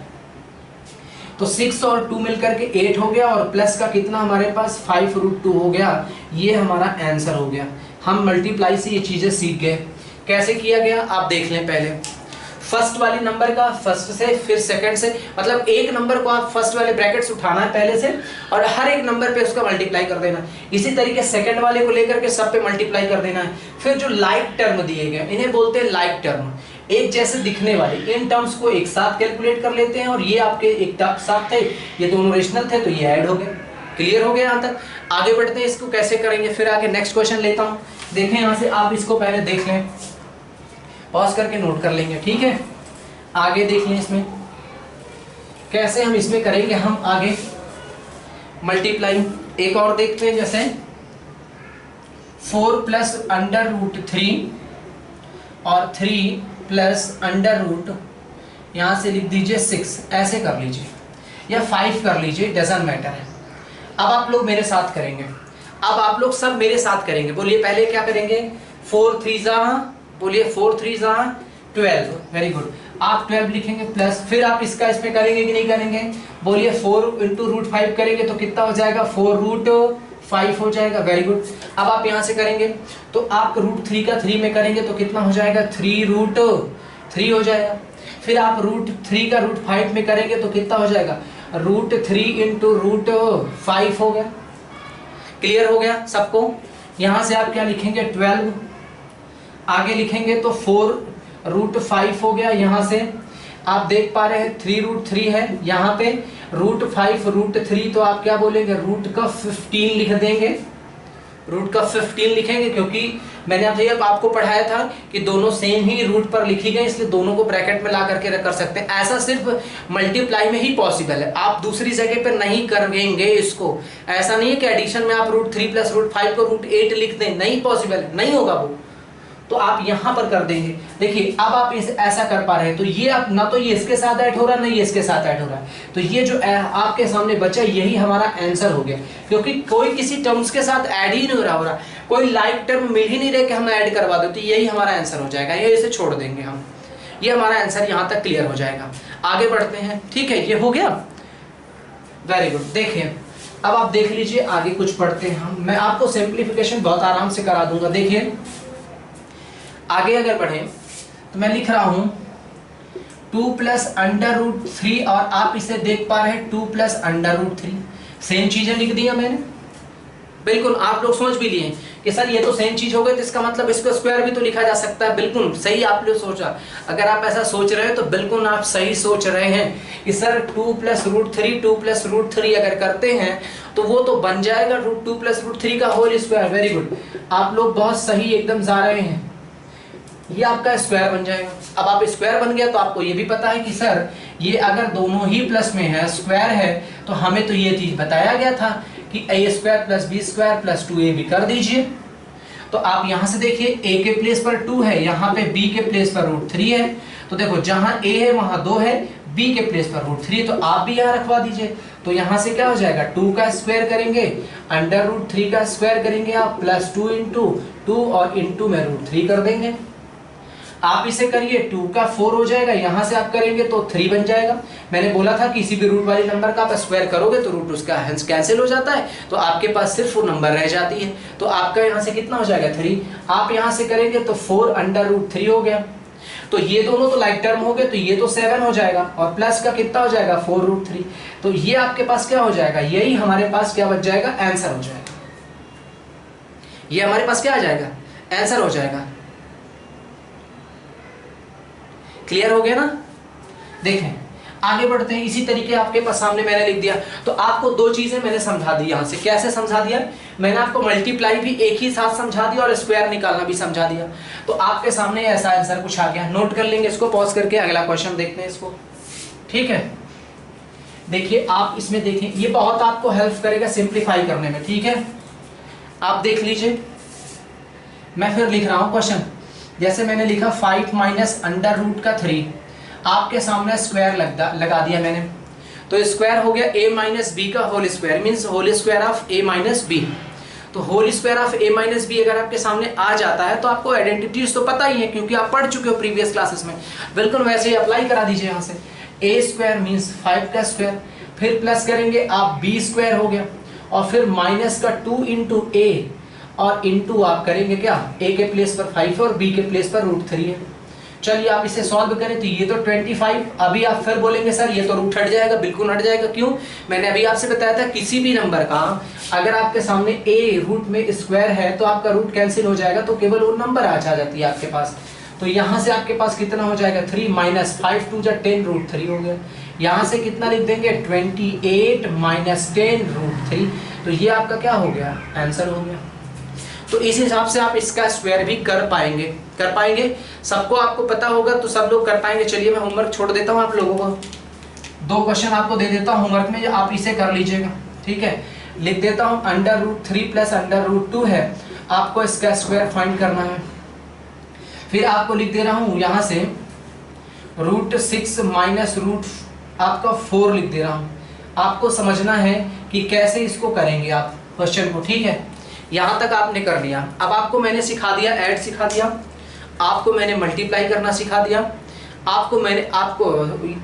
तो 6 और 2 मिलकर के 8 हो गया, और प्लस का कितना हमारे पास 5 रूट 2 हो गया। ये हमारा आंसर हो गया। हम मल्टीप्लाई से ये चीजें सीख गए। कैसे किया गया आप देख लें। पहले फर्स्ट वाली नंबर का फर्स्ट से, फिर सेकंड से, मतलब एक नंबर को आप फर्स्ट वाले ब्रैकेट से उठाना है पहले से, और हर एक नंबर पे उसका मल्टीप्लाई कर देना। इसी तरीके सेकंड वाले को लेकर के सब पे मल्टीप्लाई कर देना है। फिर जो लाइक टर्म दिए गए, इन्हें बोलते हैं लाइक टर्म, एक जैसे दिखने वाले। इन टर्म्स को एक साथ कैलकुलेट कर लेते हैं, और ये आपके एक साथ थे, ये दोनों रेशनल थे तो ये ऐड हो गए। क्लियर हो गया यहाँ तक। आगे बढ़ते हैं, इसको कैसे करेंगे फिर आगे नेक्स्ट क्वेश्चन लेता हूँ। देखें यहाँ से, आप इसको पहले देख लें, पॉज करके नोट कर लेंगे, ठीक है। आगे देख लें इसमें कैसे हम इसमें करेंगे हम आगे मल्टीप्लाई। एक और देखते हैं, जैसे 4 प्लस अंडर रूट 3 और 3 प्लस अंडर रूट, यहाँ से लिख दीजिए 6, ऐसे कर लीजिए, या 5 कर लीजिए, डजंट मैटर है। अब आप लोग मेरे साथ करेंगे, अब आप लोग सब मेरे साथ करेंगे। बोलिए पहले क्या करेंगे, 4 3 जा, बोलिए 4 3 जा 12, वेरी गुड। आप 12 लिखेंगे प्लस, फिर आप इसका इसमें करेंगे कि नहीं करेंगे, बोलिए 4 इंटू रूट 5 करेंगे तो कितना हो जाएगा, 4 रूट 5 हो जाएगा, वेरी गुड। अब आप यहाँ से करेंगे तो आप रूट 3 का 3 में करेंगे तो कितना हो जाएगा, 3 रूट 3 हो जाएगा। फिर आप रूट 3 का रूट 5 में करेंगे तो कितना हो जाएगा, रूट 3 इंटू रूट 5 हो गया। क्लियर हो गया सबको। यहाँ से आप क्या लिखेंगे, 12, आगे लिखेंगे तो 4 रूट 5 हो गया। यहाँ से आप देख पा रहे हैं 3 रूट 3 है, यहाँ पे रूट 5 रूट 3, तो आप क्या बोलेंगे, रूट का 15 लिख देंगे, रूट का 15 लिखेंगे, क्योंकि मैंने आपको पढ़ाया था कि दोनों सेम ही रूट पर लिखी गई, इसलिए दोनों को ब्रैकेट में ला करके कर सकते हैं। ऐसा सिर्फ मल्टीप्लाई में ही पॉसिबल है, आप दूसरी जगह पर नहीं करेंगे इसको। ऐसा नहीं है कि एडिशन में आप रूट 3 प्लस रूट 5 को रूट 8 लिख दें, नहीं पॉसिबल है, नहीं होगा वो, तो आप यहां पर कर देंगे। देखिए अब आप इसे ऐसा कर पा रहे हैं, तो ये आप ना तो ये इसके साथ ऐड हो रहा है, ना ये इसके साथ ऐड हो रहा है, तो ये जो आपके सामने बचा यही हमारा आंसर हो गया, क्योंकि कोई किसी टर्म्स के साथ ऐड ही नहीं हो रहा, कोई लाइक टर्म मिल ही नहीं रहे कि हम ऐड करवा दो, तो यही हमारा आंसर हो जाएगा। ये इसे छोड़ देंगे हम, ये हमारा आंसर यहां तक क्लियर हो जाएगा। आगे बढ़ते हैं, ठीक है, ये हो गया, वेरी गुड। देखिए अब आप देख लीजिए, आगे कुछ पढ़ते हैं हम, मैं आपको सिंप्लीफिकेशन बहुत आराम से करा दूंगा। देखिए आगे अगर बढ़े तो मैं लिख रहा हूं 2 प्लस अंडर रूट 3, और आप इसे देख पा रहे हैं 2 प्लस अंडर रूट 3, सेम चीजें लिख दी मैंने, बिल्कुल आप लोग समझ भी लिए कि सर ये तो सेम चीज हो गई, तो इसका मतलब इसको स्क्वायर भी तो लिखा जा सकता है। बिल्कुल सही आप लोग सोचा, अगर आप ऐसा सोच रहे हो तो बिल्कुल आप सही सोच रहे हैं कि sir 2 plus root 3 2 plus root 3 अगर करते हैं तो वो तो बन जाएगा रूट 2 प्लस रूट 3 का होल स्क्वायर। वेरी गुड, आप लोग बहुत सही एकदम जा रहे हैं, ये आपका स्क्वायर बन जाएगा। अब आप स्क्वायर बन गया तो आपको ये भी पता है कि सर ये अगर दोनों ही प्लस में है, स्क्वायर है, तो हमें तो ये चीज बताया गया था कि a square plus b square plus 2ab कर दीजिए। तो आप यहां से देखिए a के प्लेस पर 2 है, यहाँ पे b के प्लेस पर रूट 3 है, तो देखो जहां a है वहां 2 है, b के प्लेस पर रूट 3, तो आप भी यहाँ रखवा दीजिए। तो यहाँ से क्या हो जाएगा, 2 का स्क्वायर करेंगे, अंडर रूट 3 का स्क्वायर करेंगे आप, प्लस 2 इंटू 2 और इंटू में रूट 3 कर देंगे। आप इसे करिए 2 का 4 हो जाएगा, यहां से आप करेंगे तो 3 बन जाएगा। मैंने बोला था किसी भी रूट वाले नंबर का आप स्क्वायर करोगे तो रूट उसका हंस कैंसिल हो जाता है, तो आपके पास सिर्फ वो नंबर रह जाती है। तो आपका यहां से कितना हो जाएगा 3, आप यहां से करेंगे तो 4 अंडर रूट 3 हो गया, तो ये दोनों तो लाइक टर्म हो गए, तो ये तो 7 हो जाएगा, और प्लस का कितना हो जाएगा 4 रूट 3, तो ये आपके पास क्या हो जाएगा, यही हमारे पास क्या बच जाएगा, आंसर हो जाएगा। ये हमारे पास क्या आ जाएगा, आंसर हो जाएगा। क्लियर हो गया ना। देखें आगे बढ़ते हैं, इसी तरीके आपके पास सामने मैंने लिख दिया। तो आपको दो चीजें मैंने समझा दी यहाँ से। कैसे समझा दिया? मैंने आपको मल्टीप्लाई भी एक ही साथ समझा दिया और स्क्वायर निकालना भी समझा दिया। तो आपके सामने ऐसा आंसर कुछ आ गया। नोट कर लेंगे इसको, पॉज करके अगला क्वेश्चन देखते हैं इसको। ठीक है, देखिए आप इसमें देखें, ये बहुत आपको हेल्प करेगा सिंप्लीफाई करने में। ठीक है, आप देख लीजिए, मैं फिर लिख रहा हूं क्वेश्चन। जैसे मैंने लिखा 5 माइनस अंडर रूट का 3, आपके सामने स्क्वायर लगा दिया मैंने, तो स्क्वायर हो गया a माइनस बी का whole square, means whole square of a minus b. तो whole square of a minus b अगर आपके सामने आ जाता है तो आपको आइडेंटिटीज तो पता ही है क्योंकि आप पढ़ चुके हो प्रीवियस क्लासेस में। बिल्कुल वैसे ही अप्लाई करा दीजिए यहाँ से। a स्क्वायर मीन्स 5 का स्क्वायर, फिर प्लस करेंगे आप b स्क्वायर हो गया, और फिर माइनस का 2 इंटू a, और इंटू आप करेंगे क्या, a के प्लेस पर 5 और b के प्लेस पर √3 है। चलिए आप इसे सॉल्व करें तो ये तो 25। अभी आप फिर बोलेंगे सर ये तो रूट हट जाएगा, बिल्कुल हट जाएगा। क्यों? मैंने अभी आपसे बताया था किसी भी नंबर का अगर आपके सामने a रूट में स्क्वायर है तो आपका रूट कैंसिल हो जाएगा, तो केवल वो नंबर आ जाती है आपके पास। तो यहाँ से आपके पास कितना हो जाएगा, 3 माइनस 5 2 10 √3 हो गया। यहाँ से कितना लिख देंगे, 28 माइनस 10 √3। तो ये आपका क्या हो गया, आंसर हो गया। तो इस हिसाब से आप इसका स्क्वायर भी कर पाएंगे। सबको आपको पता होगा तो सब लोग कर पाएंगे। चलिए मैं होमवर्क छोड़ देता हूँ आप लोगों को, 2 क्वेश्चन आपको दे देता हूँ होमवर्क में, आप इसे कर लीजिएगा। ठीक है, लिख देता हूँ under root 3 plus under root 2 है, आपको इसका स्क्वायर फाइंड करना है। फिर आपको लिख दे रहा हूँ यहाँ से √6 माइनस रूट आपका 4 लिख दे रहा हूँ। आपको समझना है कि कैसे इसको करेंगे आप क्वेश्चन को। ठीक है, यहाँ तक आपने कर लिया। अब आपको मैंने सिखा दिया ऐड सिखा दिया, आपको मैंने मल्टीप्लाई करना सिखा दिया, आपको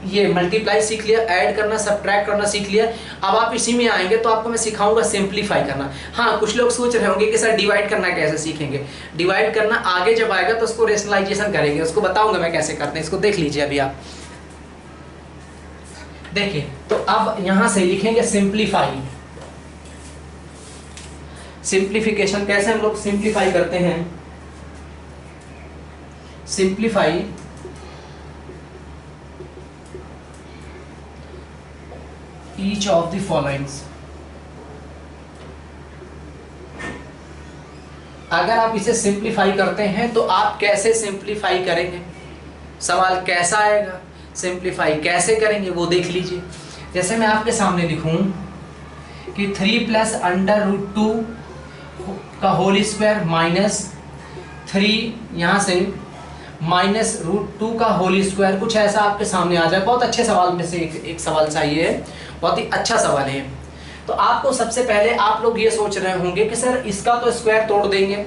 ये मल्टीप्लाई सीख लिया, ऐड करना सब्ट्रैक्ट करना सीख लिया। अब आप इसी में आएंगे तो आपको मैं सिखाऊंगा सिंप्लीफाई करना। हाँ, कुछ लोग सोच रहे होंगे कि सर डिवाइड करना कैसे सीखेंगे। डिवाइड करना आगे जब आएगा तो उसको रेशनलाइजेशन करेंगे, उसको बताऊंगा मैं कैसे करते हैं। इसको देख लीजिए अभी आप देखिए। तो अब यहाँ से लिखेंगे सिंप्लीफाई। सिंप्लीफिकेशन कैसे हम लोग सिंप्लीफाई करते हैं, simplify each of the followings. अगर आप इसे सिंप्लीफाई करते हैं तो आप कैसे सिंप्लीफाई करेंगे, सवाल कैसा आएगा, सिंप्लीफाई कैसे करेंगे वो देख लीजिए। जैसे मैं आपके सामने लिखूं कि 3 प्लस अंडर रूट 2 का होल स्क्वायर माइनस 3 यहाँ से माइनस √2 का होल स्क्वायर, कुछ ऐसा आपके सामने आ जाए। बहुत अच्छे सवाल में से एक सवाल चाहिए है, बहुत ही अच्छा सवाल है। तो आपको सबसे पहले आप लोग ये सोच रहे होंगे कि सर इसका तो स्क्वायर तोड़ देंगे,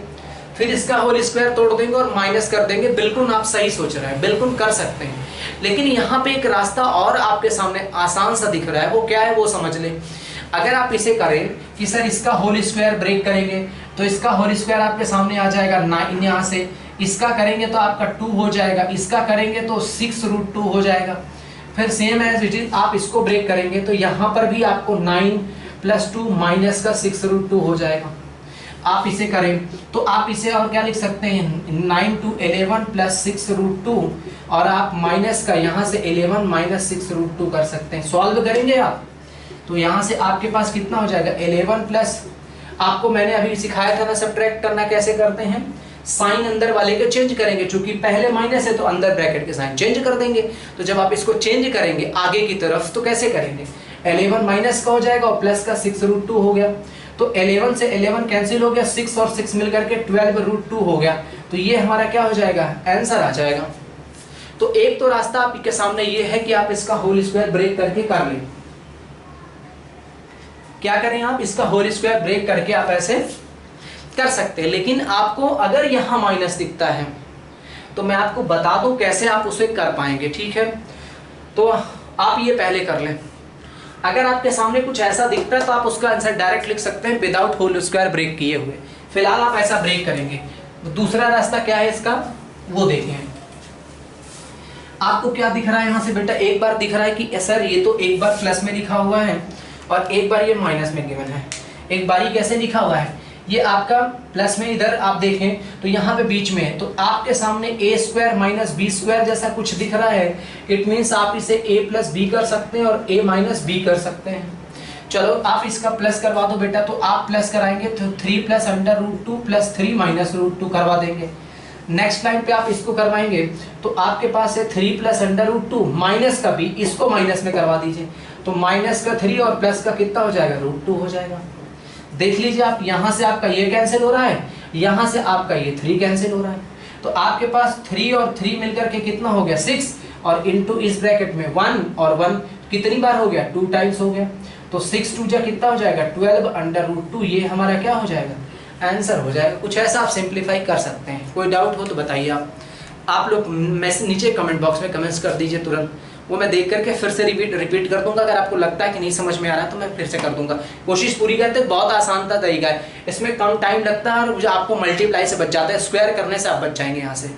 फिर इसका होल स्क्वायर तोड़ देंगे और माइनस कर देंगे। बिल्कुल आप सही सोच रहे हैं, बिल्कुल कर सकते हैं। लेकिन यहाँ पे एक रास्ता और आपके सामने आसान सा दिख रहा है, वो क्या है वो समझ लें। अगर आप इसे करें कि सर इसका होल स्क्वायर ब्रेक करेंगे तो इसका होल स्क्वायर आपके सामने आ जाएगा 9, यहाँ से इसका करेंगे तो आपका 2 हो जाएगा, इसका करेंगे तो 6 √2 हो जाएगा। फिर सेम एज इट इज आप इसको ब्रेक करेंगे तो यहाँ पर भी आपको 9 + 2 माइनस का 6 √2 हो जाएगा। आप इसे करें तो आप इसे और क्या लिख सकते हैं, 9 to 11 + 6 √2, और आप माइनस का यहाँ से 11 माइनस 6 √2 कर सकते हैं। सॉल्व करेंगे आप तो यहाँ से आपके पास कितना हो जाएगा, 11 प्लस, आपको मैंने अभी सिखाया था ना सब्ट्रैक्ट करना कैसे करते हैं, साइन अंदर वाले के चेंज करेंगे, चूंकि पहले माइनस है तो अंदर ब्रैकेट के साइन चेंज कर देंगे। तो जब आप इसको चेंज करेंगे आगे की तरफ तो कैसे करेंगे, 11 माइनस का हो जाएगा और प्लस का 6 √2 हो गया। तो 11 से 11 कैंसिल हो गया, 6 और 6 मिलकर के 12 √2 हो गया। तो ये हमारा क्या हो जाएगा, आंसर आ जाएगा। तो एक तो रास्ता आपके सामने ये है कि आप इसका होल स्क्वायर ब्रेक करके कर लें। क्या करें आप, इसका होल स्क्वायर ब्रेक करके आप ऐसे कर सकते हैं। लेकिन आपको अगर यहां माइनस दिखता है तो मैं आपको बता दूं कैसे आप उसे कर पाएंगे। ठीक है, तो आप ये पहले कर लें। अगर आपके सामने कुछ ऐसा दिखता है तो आप उसका आंसर डायरेक्ट लिख सकते हैं विदाउट होल स्क्वायर ब्रेक किए हुए। फिलहाल आप ऐसा ब्रेक करेंगे। दूसरा रास्ता क्या है इसका वो देखें। आपको क्या दिख रहा है यहाँ से बेटा, एक बार दिख रहा है कि सर ये तो एक बार प्लस में लिखा हुआ है और एक बार ये माइनस में गिवन है। एक बार ही कैसे लिखा हुआ है, ये आपका प्लस में इधर आप देखें तो यहाँ पे बीच में है, तो आपके सामने ए स्क्वायर माइनस बी स्क्वायर जैसा कुछ दिख रहा है, इट मीन्स आप इसे ए प्लस बी कर सकते हैं और ए माइनस बी कर सकते हैं। चलो आप इसका प्लस करवा दो बेटा, तो आप प्लस कराएंगे तो 3 plus under root 2 plus 3 minus root 2 करवा देंगे। नेक्स्ट लाइन पे आप इसको करवाएंगे तो आपके पास है 3 प्लस अंडर रूट 2 माइनस का बी, इसको माइनस में करवा दीजिए, तो माइनस का 3 और प्लस का कितना हो जाएगा, रूट 2 हो जाएगा। देख लीजिए आप, यहाँ से आपका ये कैंसिल हो रहा है, यहाँ से आपका ये 3 कैंसिल हो रहा है, तो आपके पास 3 और 3 मिलकर के कितना हो गया 6, और इनटू इस ब्रैकेट में 1 और 1 कितनी बार हो गया, 2 टाइम्स हो गया, तो 6 2 जा कितना हो जाएगा 12 अंडर रूट 2, ये हमारा क्या हो जाएगा, आंसर हो जाएगा। कुछ ऐसा आप सिंप्लीफाई कर सकते हैं। कोई डाउट हो तो बताइए आप लोग मैसेज नीचे कमेंट बॉक्स में कमेंट्स कर दीजिए तुरंत, वो मैं देख करके फिर से रिपीट कर दूंगा। अगर आपको लगता है कि नहीं समझ में आ रहा है तो मैं फिर से कर दूंगा। कोशिश पूरी करते, बहुत आसान सा तरीका है, इसमें कम टाइम लगता है और आपको मल्टीप्लाई से बच जाता है, स्क्वायर करने से आप बच जाएंगे यहाँ से।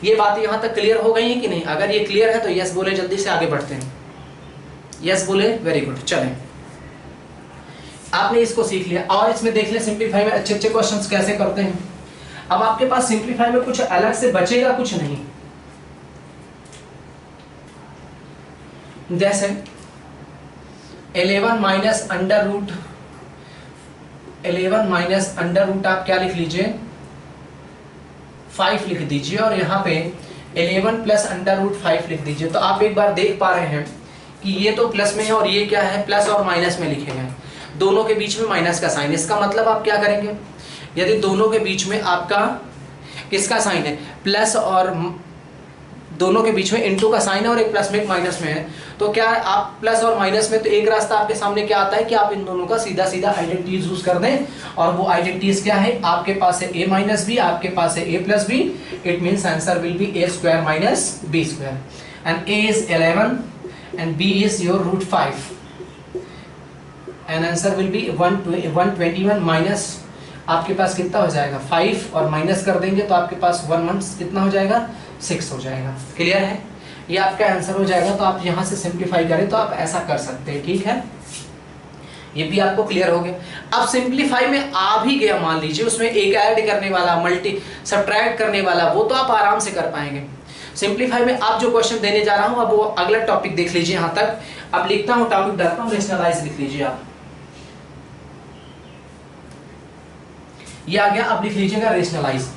ये बात यहाँ तक क्लियर हो गई है कि नहीं? अगर ये क्लियर है तो यस बोले, जल्दी से आगे बढ़ते हैं। यस बोले, वेरी गुड। चलें, आपने इसको सीख लिया और इसमें देख लिया सिंप्लीफाई में अच्छे अच्छे क्वेश्चंस कैसे करते हैं। अब आपके पास सिंप्लीफाई में कुछ अलग से बचेगा कुछ नहीं, जैसे 11 माइनस अंडर रूट आप क्या लिख लीजिए 5 लिख दीजिए, और यहाँ पे 11 प्लस अंडर रूट 5 लिख दीजिए। तो आप एक बार देख पा रहे हैं कि ये तो प्लस में है और ये क्या है, प्लस और माइनस में लिखे गए, दोनों के बीच में माइनस का साइन। इसका मतलब आप क्या करेंगे, यदि दोनों के बीच में आपका किसका साइन है, प्लस, और दोनों के बीच में इनटू का साइन है और एक प्लस में एक माइनस में है, तो क्या आप प्लस और माइनस में, तो एक रास्ता आपके सामने क्या आता है कि आप इन दोनों का सीधा सीधा आइडेंटिटीज यूज कर दें, और वो आइडेंटिटीज क्या है, आपके पास है a माइनस बी, आपके पास है a plus b, it means answer will be a square minus b square, and a is 11 and b is your root 5, and answer will be 121 minus आपके पास कितना हो जाएगा 5, और माइनस कर देंगे तो आपके पास 1 कितना हो जाएगा 6 हो जाएगा। क्लियर है? ये आपका आंसर हो जाएगा। तो आप यहाँ से सिंप्लीफाई करें तो आप ऐसा कर सकते हैं, ठीक है, ये भी आपको क्लियर हो गया। अब सिंप्लीफाई में आ भी गया, मान लीजिए उसमें एक ऐड करने वाला, मल्टी सब्ट्रैक्ट करने वाला, वो तो आप आराम से कर पाएंगे। सिंप्लीफाई में आप जो क्वेश्चन देने जा रहा हूं, अब वो अगला टॉपिक देख लीजिए। यहां तक अब लिखता हूं, टॉपिक डालता हूं, रेशनलाइज लिख लीजिए आप, ये आ गया। अब लिख लीजिएगा रेशनलाइज।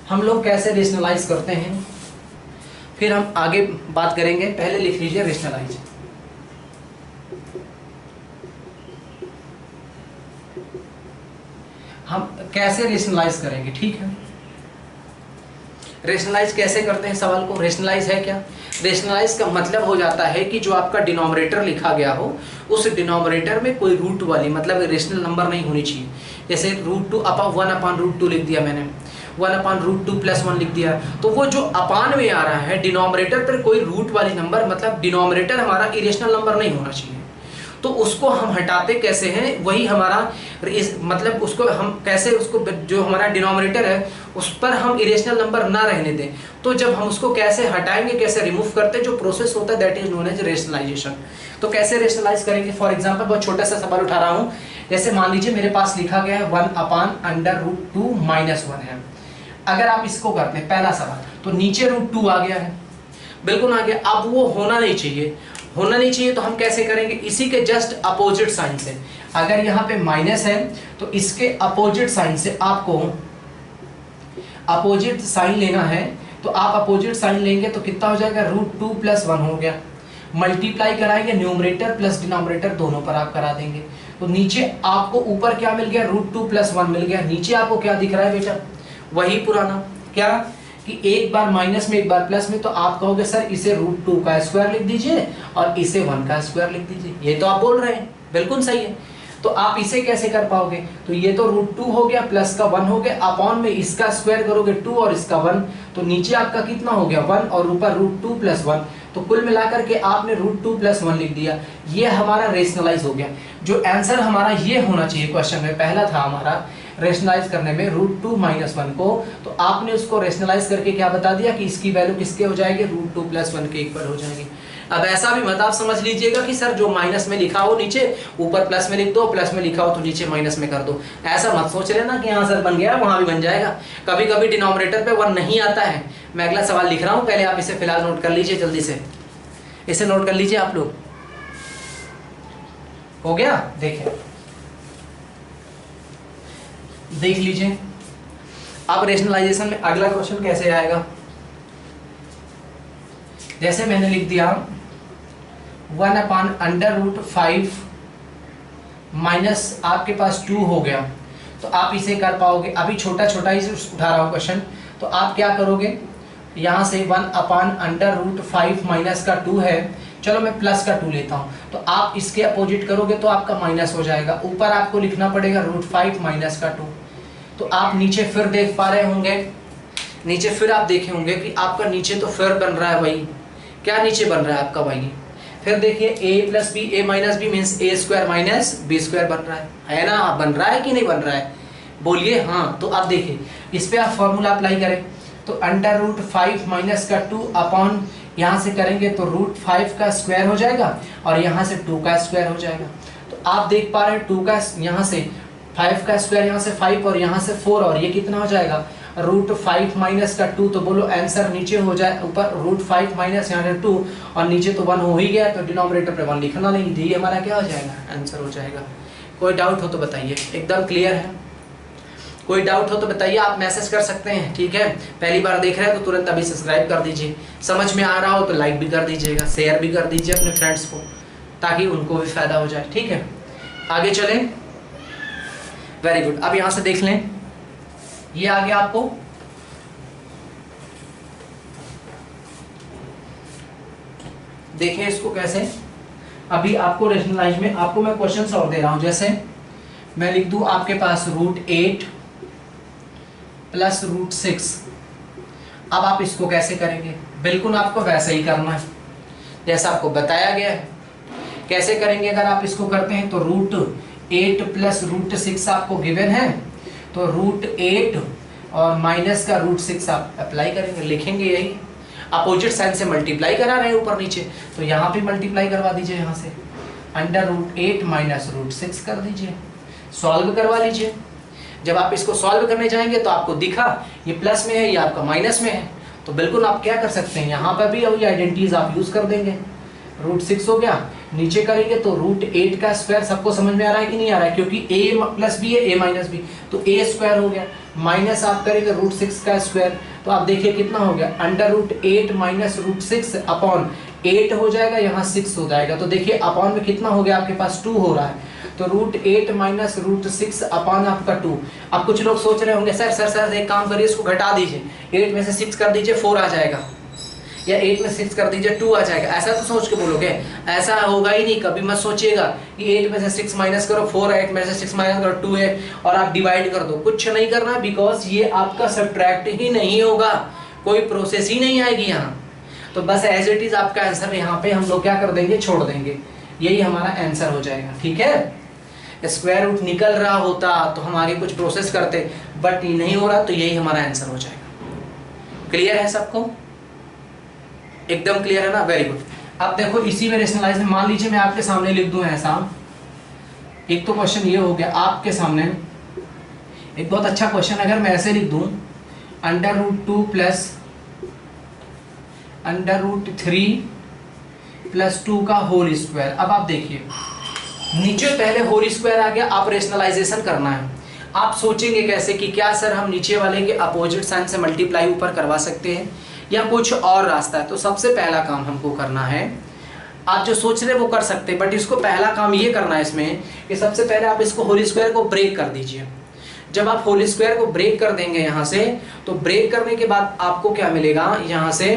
हम लोग कैसे रेशनलाइज करते हैं फिर हम आगे बात करेंगे, पहले लिख लीजिए रेशनलाइज। हम कैसे रेशनलाइज करेंगे, ठीक है, रेशनलाइज कैसे करते हैं सवाल को। रेशनलाइज है क्या, रेशनलाइज का मतलब हो जाता है कि जो आपका डिनोमिनेटर लिखा गया हो, उस डिनोमिनेटर में कोई रूट वाली, मतलब रेशनल नंबर नहीं होनी चाहिए। जैसे √2 1 अपान √2 लिख दिया मैंने, 1 अपान √2 + 1 लिख दिया, तो वो जो अपान में आ रहा है डिनोमिनेटर पर कोई रूट वाली नंबर, मतलब डिनोमिनेटर हमारा इरेशनल नंबर नहीं होना चाहिए। तो उसको हम हटाते कैसे हैं, वही हमारा मतलब उसको हम कैसे, उसको जो हमारा डिनोमिनेटर है उस पर हम इरेशनल नंबर ना रहने दें। तो जब हम उसको कैसे हटाएंगे, कैसे रिमूव करते हैं, जो प्रोसेस होता है that is known as rationalization. तो कैसे रेशनलाइज करेंगे, फॉर एग्जांपल बहुत छोटा सा सवाल उठा रहा हूं, जैसे मान लीजिए मेरे पास लिखा गया है 1 अपान √2 - 1 है। अगर आप इसको करते हैं पहला सवाल, तो नीचे √2 आ गया है, बिल्कुल आ गया। अब वो होना नहीं चाहिए, होना नहीं चाहिए, तो हम कैसे करेंगे, इसी के जस्ट अपोजिट साइन से, अगर यहाँ पे माइनस है तो इसके अपोजिट साइन से आपको अपोजिट साइन लेना है। तो आप अपोजिट साइन लेंगे तो कितना हो जाएगा, √2 + 1 हो गया। मल्टीप्लाई कराएंगे, न्यूमरेटर प्लस डिनोमिनेटर दोनों पर आप करा देंगे, तो नीचे आपको ऊपर क्या मिल गया, √2 + 1 मिल गया। नीचे आपको क्या दिख रहा है बेटा, वही पुराना, क्या कि एक बार माइनस में एक बार प्लस में, तो आप कहोगे सर इसे √2 का स्क्वायर लिख दीजिए और इसे 1 का स्क्वायर लिख दीजिए। ये तो आप बोल रहे हैं, बिल्कुल सही है। तो आप इसे कैसे कर पाओगे, तो ये तो √2 हो गया, प्लस का 1 हो गया, अपॉन में इसका स्क्वायर करोगे 2 और इसका 1, तो नीचे आपका कितना हो गया 1 और ऊपर √2 + 1, तो कुल मिलाकर के आपने √2 + 1 लिख दिया। ये हमारा रेशनलाइज हो गया। जो आंसर हमारा ये होना चाहिए क्वेश्चन में, पहला था हमारा रेशनलाइज करने में √2 - 1 को, तो आपने उसको रेशनलाइज करके क्या बता दिया कि इसकी वैल्यू किसके हो जाएगी, √2 + 1 के इक्वल हो जाएगी। अब ऐसा भी मत आप समझ लीजिएगा कि सर जो माइनस में लिखा हो नीचे ऊपर प्लस में लिख दो, प्लस में लिखा हो तो नीचे माइनस में कर दो। ऐसा मत सोच लेना कि हाँ सर बन गया वहां भी बन जाएगा। कभी कभी डिनोमिनेटर पे 1 नहीं आता है। मैं अगला सवाल लिख रहा हूं, पहले आप इसे फिलहाल नोट कर लीजिए, जल्दी से इसे नोट कर लीजिए आप लोग। हो गया? देखिए देख लीजिए अब रेशनलाइजेशन में अगला क्वेश्चन कैसे आएगा। जैसे मैंने लिख दिया 1/√5 माइनस आपके पास 2 हो गया, तो आप इसे कर पाओगे। अभी छोटा छोटा ही उठा रहा हूं क्वेश्चन, तो आप क्या करोगे, यहां से 1/√5 माइनस का 2 है, चलो मैं प्लस का 2 लेता हूं, तो आप इसके अपोजिट करोगे तो आपका माइनस हो जाएगा। ऊपर आपको लिखना पड़ेगा √5 माइनस का 2। तो आप नीचे फिर देख पा रहे होंगे, नीचे फिर आप देखे होंगे कि आपका नीचे तो फिर बन रहा है भाई, क्या नीचे बन रहा है आपका भाई, फिर देखिए a plus b a minus b means a square minus b square बन रहा है ना? बन रहा है कि नहीं बन रहा है, बोलिए हाँ। तो आप देखिए इस पे आप फॉर्मूला अप्लाई करें, तो √5 माइनस का 2 अपॉन यहाँ से करेंगे तो √5 का स्क्वायर हो जाएगा और यहाँ से 2 का स्क्वायर हो जाएगा। तो आप देख पा रहे हैं 2 का यहाँ से 5 का स्क्वायर, यहाँ से 5 और यहाँ से 4, और ये कितना हो जाएगा √5 माइनस का 2। तो बोलो आंसर नीचे हो जाए, ऊपर √5 माइनस यहाँ से 2 और नीचे तो 1 हो ही गया, तो डिनोमिनेटर पे 1 लिखना नहीं, ये हमारा क्या हो जाएगा, आंसर हो जाएगा। कोई डाउट हो तो बताइए, एकदम क्लियर है? कोई डाउट हो तो बताइए, आप मैसेज कर सकते हैं, ठीक है? पहली बार देख रहे हैं तो तुरंत अभी सब्सक्राइब कर दीजिए, समझ में आ रहा हो तो लाइक भी कर दीजिएगा, शेयर भी कर दीजिए अपने फ्रेंड्स को, ताकि उनको भी फायदा हो जाए, ठीक है? आगे चलें, वेरी गुड। अब यहाँ से देख लें, ये आ गया आपको, देखिए इसको कैसे। अभी आपको रेशनलाइज में आपको मैं क्वेश्चन और दे रहा हूं, जैसे मैं लिख दूं आपके पास √8 प्लस √6। अब आप इसको कैसे करेंगे, बिल्कुल आपको वैसे ही करना है जैसा आपको बताया गया है। कैसे करेंगे, अगर आप इसको करते हैं तो √8 प्लस √6 आपको गिवन है, तो √8 और माइनस का √6 आप अप्लाई करेंगे, लिखेंगे यही, अपोजिट साइन से मल्टीप्लाई करा रहे हैं ऊपर नीचे, तो यहाँ पे मल्टीप्लाई करवा दीजिए, यहाँ से √8 माइनस √6 कर दीजिए, सॉल्व करवा लीजिए। जब आप इसको सॉल्व करने जाएंगे तो आपको दिखा ये प्लस में है, ये आपका माइनस में है, तो बिल्कुल आप क्या कर सकते हैं, यहाँ पर भी वही आइडेंटिटीज आप यूज कर देंगे। √6 हो गया, नीचे करेंगे तो √8 का स्क्वायर, सबको समझ में आ रहा है कि नहीं आ रहा है, क्योंकि a प्लस बी है, a माइनस बी, तो a स्क्वायर हो गया, माइनस आप करेंगे √6 का स्क्वायर, तो आप देखिए कितना हो गया, √8 माइनस √6 अपॉन 8 हो जाएगा, यहाँ 6 हो जाएगा, तो देखिए अपॉन में कितना हो गया आपके पास 2 हो रहा है, तो √8 माइनस √6 अपॉन आपका 2। अब कुछ लोग सोच रहे होंगे सर एक काम करिए, इसको घटा दीजिए, 8 में से 6 कर दीजिए 4 आ जाएगा, या 8 में 6 कर दीजिए 2 आ जाएगा, ऐसा तो सोच के बोलोगे, ऐसा होगा ही नहीं, कभी मत सोचिएगा कि 8 में से 6 माइनस करो 4 है, 8 में से 6 माइनस करो 2 है और आप डिवाइड कर दो, कुछ नहीं करना, बिकॉज ये आपका सब्ट्रैक्ट ही नहीं होगा, कोई प्रोसेस ही नहीं आएगी यहाँ, तो बस एज इट इज आपका आंसर यहाँ पे हम लोग क्या कर देंगे, छोड़ देंगे, यही हमारा आंसर हो जाएगा, ठीक है? स्क्वायर रूट निकल रहा होता तो हम आगे कुछ प्रोसेस करते, बट ये नहीं हो रहा, तो यही हमारा आंसर हो जाएगा। क्लियर है सबको, एकदम क्लियर है ना? Very good. अब देखो इसी में रेशनलाइज में मान लीजिए मैं आपके सामने लिख दूं ऐसा, एक तो क्वेश्चन ये हो गया आपके सामने, एक बहुत अच्छा क्वेश्चन, अगर मैं ऐसे लिख दूं √2 प्लस √3 प्लस 2 का होल स्क्वायर। अब आप देखिए नीचे पहले होल स्क्वायर आ गया, आप रेशनलाइजेशन करना है, आप सोचेंगे कैसे कि क्या सर हम नीचे वाले के अपोजिट साइन से मल्टीप्लाई ऊपर करवा सकते हैं या कुछ और रास्ता है। तो सबसे पहला काम हमको करना है, आप जो सोच रहे हैं वो कर सकते हैं, बट इसको पहला काम ये करना है इसमें कि सबसे पहले आप इसको होल स्क्वायर को ब्रेक कर दीजिए। जब आप होल स्क्वायर को ब्रेक कर देंगे यहाँ से, तो ब्रेक करने के बाद आपको क्या मिलेगा यहाँ से,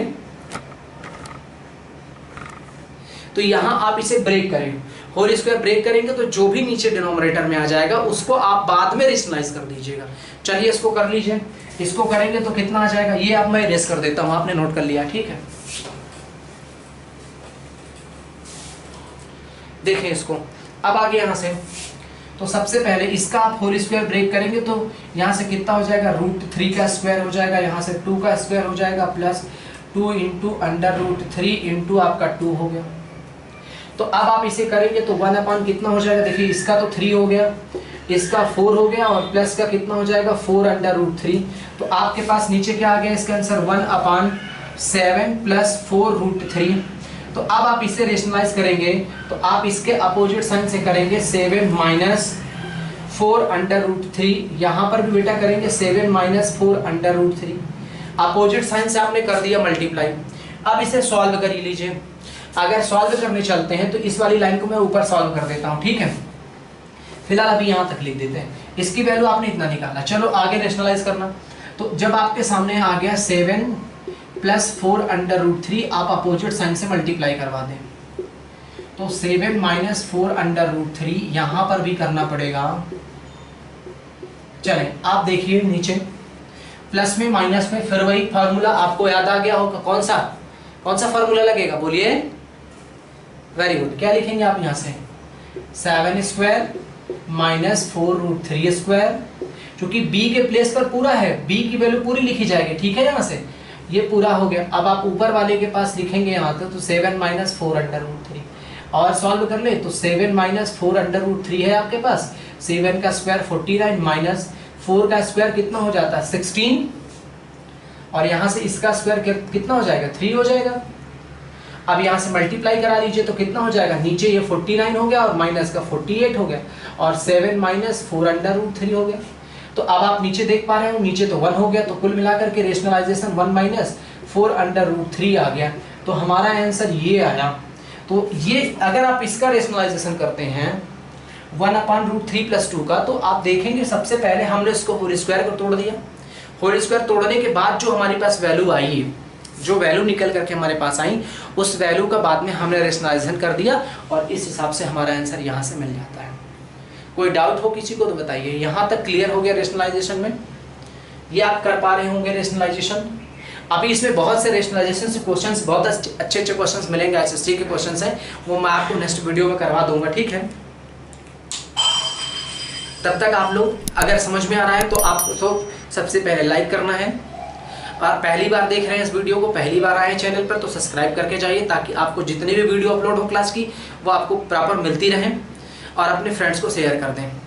तो यहाँ आप इसे ब्रेक करेंगे, होल स्क्वायर ब्रेक करेंगे तो जो भी नीचे डिनोमिनेटर में आ जाएगा उसको आप बाद में रेशनलाइज कर दीजिएगा। चलिए इसको कर लीजिए, इसको करेंगे तो कितना आ जाएगा, ये अब मैं इरेज कर देता हूं, आपने नोट कर लिया, ठीक है? देखें इसको, अब आगे यहां से, तो सबसे पहले इसका आप होल स्क्वायर ब्रेक करेंगे तो यहां से कितना हो जाएगा, √3 का स्क्वायर हो जाएगा, यहां से 2 का स्क्वायर हो जाएगा, plus 2 into under root 3 into आपका 2 हो गया। तो अब आप इसे करेंगे तो 1 अपान कितना हो जाएगा, देखिए इसका तो 3 हो गया, इसका 4 हो गया और प्लस का कितना हो जाएगा 4 अंडर रूट 3। तो आपके पास नीचे क्या आ गया इसका आंसर 1 अपान 7 प्लस 4 रूट 3। तो अब आप इसे रेशनलाइज करेंगे तो आप इसके अपोजिट साइन से करेंगे 7 माइनस 4 अंडर रूट 3, यहाँ पर भी बेटा करेंगे 7 minus 4 under root 3। Opposite sign से आपने कर दिया मल्टीप्लाई। अब इसे सॉल्व कर लीजिए। अगर सॉल्व करने चलते हैं तो इस वाली लाइन को मैं ऊपर सॉल्व कर देता हूँ, ठीक है। फिलहाल अभी यहाँ तक लिख देते हैं, इसकी वैल्यू आपने इतना निकाला। चलो आगे रेशनलाइज करना। तो जब आपके सामने आ गया 7 प्लस 4 अंडर रूट 3, आप अपोजिट साइन से मल्टीप्लाई करवा दें तो 7 माइनस 4 अंडर रूट 3 यहाँ पर भी करना पड़ेगा। चलें आप देखिए नीचे प्लस में माइनस में फिर वही फार्मूला आपको याद आ गया होगा। कौन सा फार्मूला लगेगा बोलिए? Very good. क्या लिखेंगे आप यहाँ से 7 स्क्वायर माइनस 4 रूट 3 स्क्वायर, क्योंकि b के प्लेस पर पूरा है, b की वैल्यू पूरी लिखी जाएगी, ठीक है। यहाँ से ये पूरा हो गया। अब आप ऊपर वाले के पास लिखेंगे यहाँ तक तो 7 माइनस 4 अंडर रूट 3 और सॉल्व कर ले तो 7 माइनस 4 अंडर रूट 3 है आपके पास। 7 का स्क्वायर 49 माइनस 4 का स्क्वायर कितना हो जाता है 16 और यहाँ से इसका स्क्वायर कितना हो जाएगा 3 हो जाएगा। अब यहाँ से मल्टीप्लाई करा लीजिए तो कितना हो जाएगा, नीचे ये 49 हो गया और माइनस का 48 हो गया और 7 माइनस 4 अंडर रूट 3 हो गया। तो अब आप नीचे देख पा रहे हो नीचे तो 1 हो गया, तो कुल मिलाकर के रेशनलाइजेशन 1 माइनस 4 अंडर रूट 3 आ गया। तो हमारा आंसर ये आया। तो ये अगर आप इसका रेशनलाइजेशन करते हैं 1 अपान रूट 3 प्लस 2 का, तो आप देखेंगे सबसे पहले हमने इसको होल स्क्वायर को तोड़ दिया। होल स्क्वायर तोड़ने के बाद जो हमारे पास वैल्यू आई है, जो वैल्यू निकल करके हमारे पास आई, उस वैल्यू का बाद में हमने रेशनलाइजेशन कर दिया और इस हिसाब से हमारा आंसर यहाँ से मिल जाता है। कोई डाउट हो किसी को तो बताइए। यहाँ तक क्लियर हो गया रेशनलाइजेशन में? ये आप कर पा रहे होंगे रेशनलाइजेशन। अभी इसमें बहुत से रेशनलाइजेशन से क्वेश्चंस, बहुत अच्छे क्वेश्चंस मिलेंगे, एसएसटी के क्वेश्चंस हैं, वो मैं आपको नेक्स्ट वीडियो में करवा दूंगा, ठीक है। तब तक आप लोग अगर समझ में आ रहा है तो आपको तो सबसे पहले लाइक करना है और पहली बार देख रहे हैं इस वीडियो को, पहली बार आए हैं चैनल पर तो सब्सक्राइब करके जाइए ताकि आपको जितनी भी वीडियो अपलोड हो क्लास की वो आपको प्रॉपर मिलती रहें और अपने फ्रेंड्स को शेयर कर दें।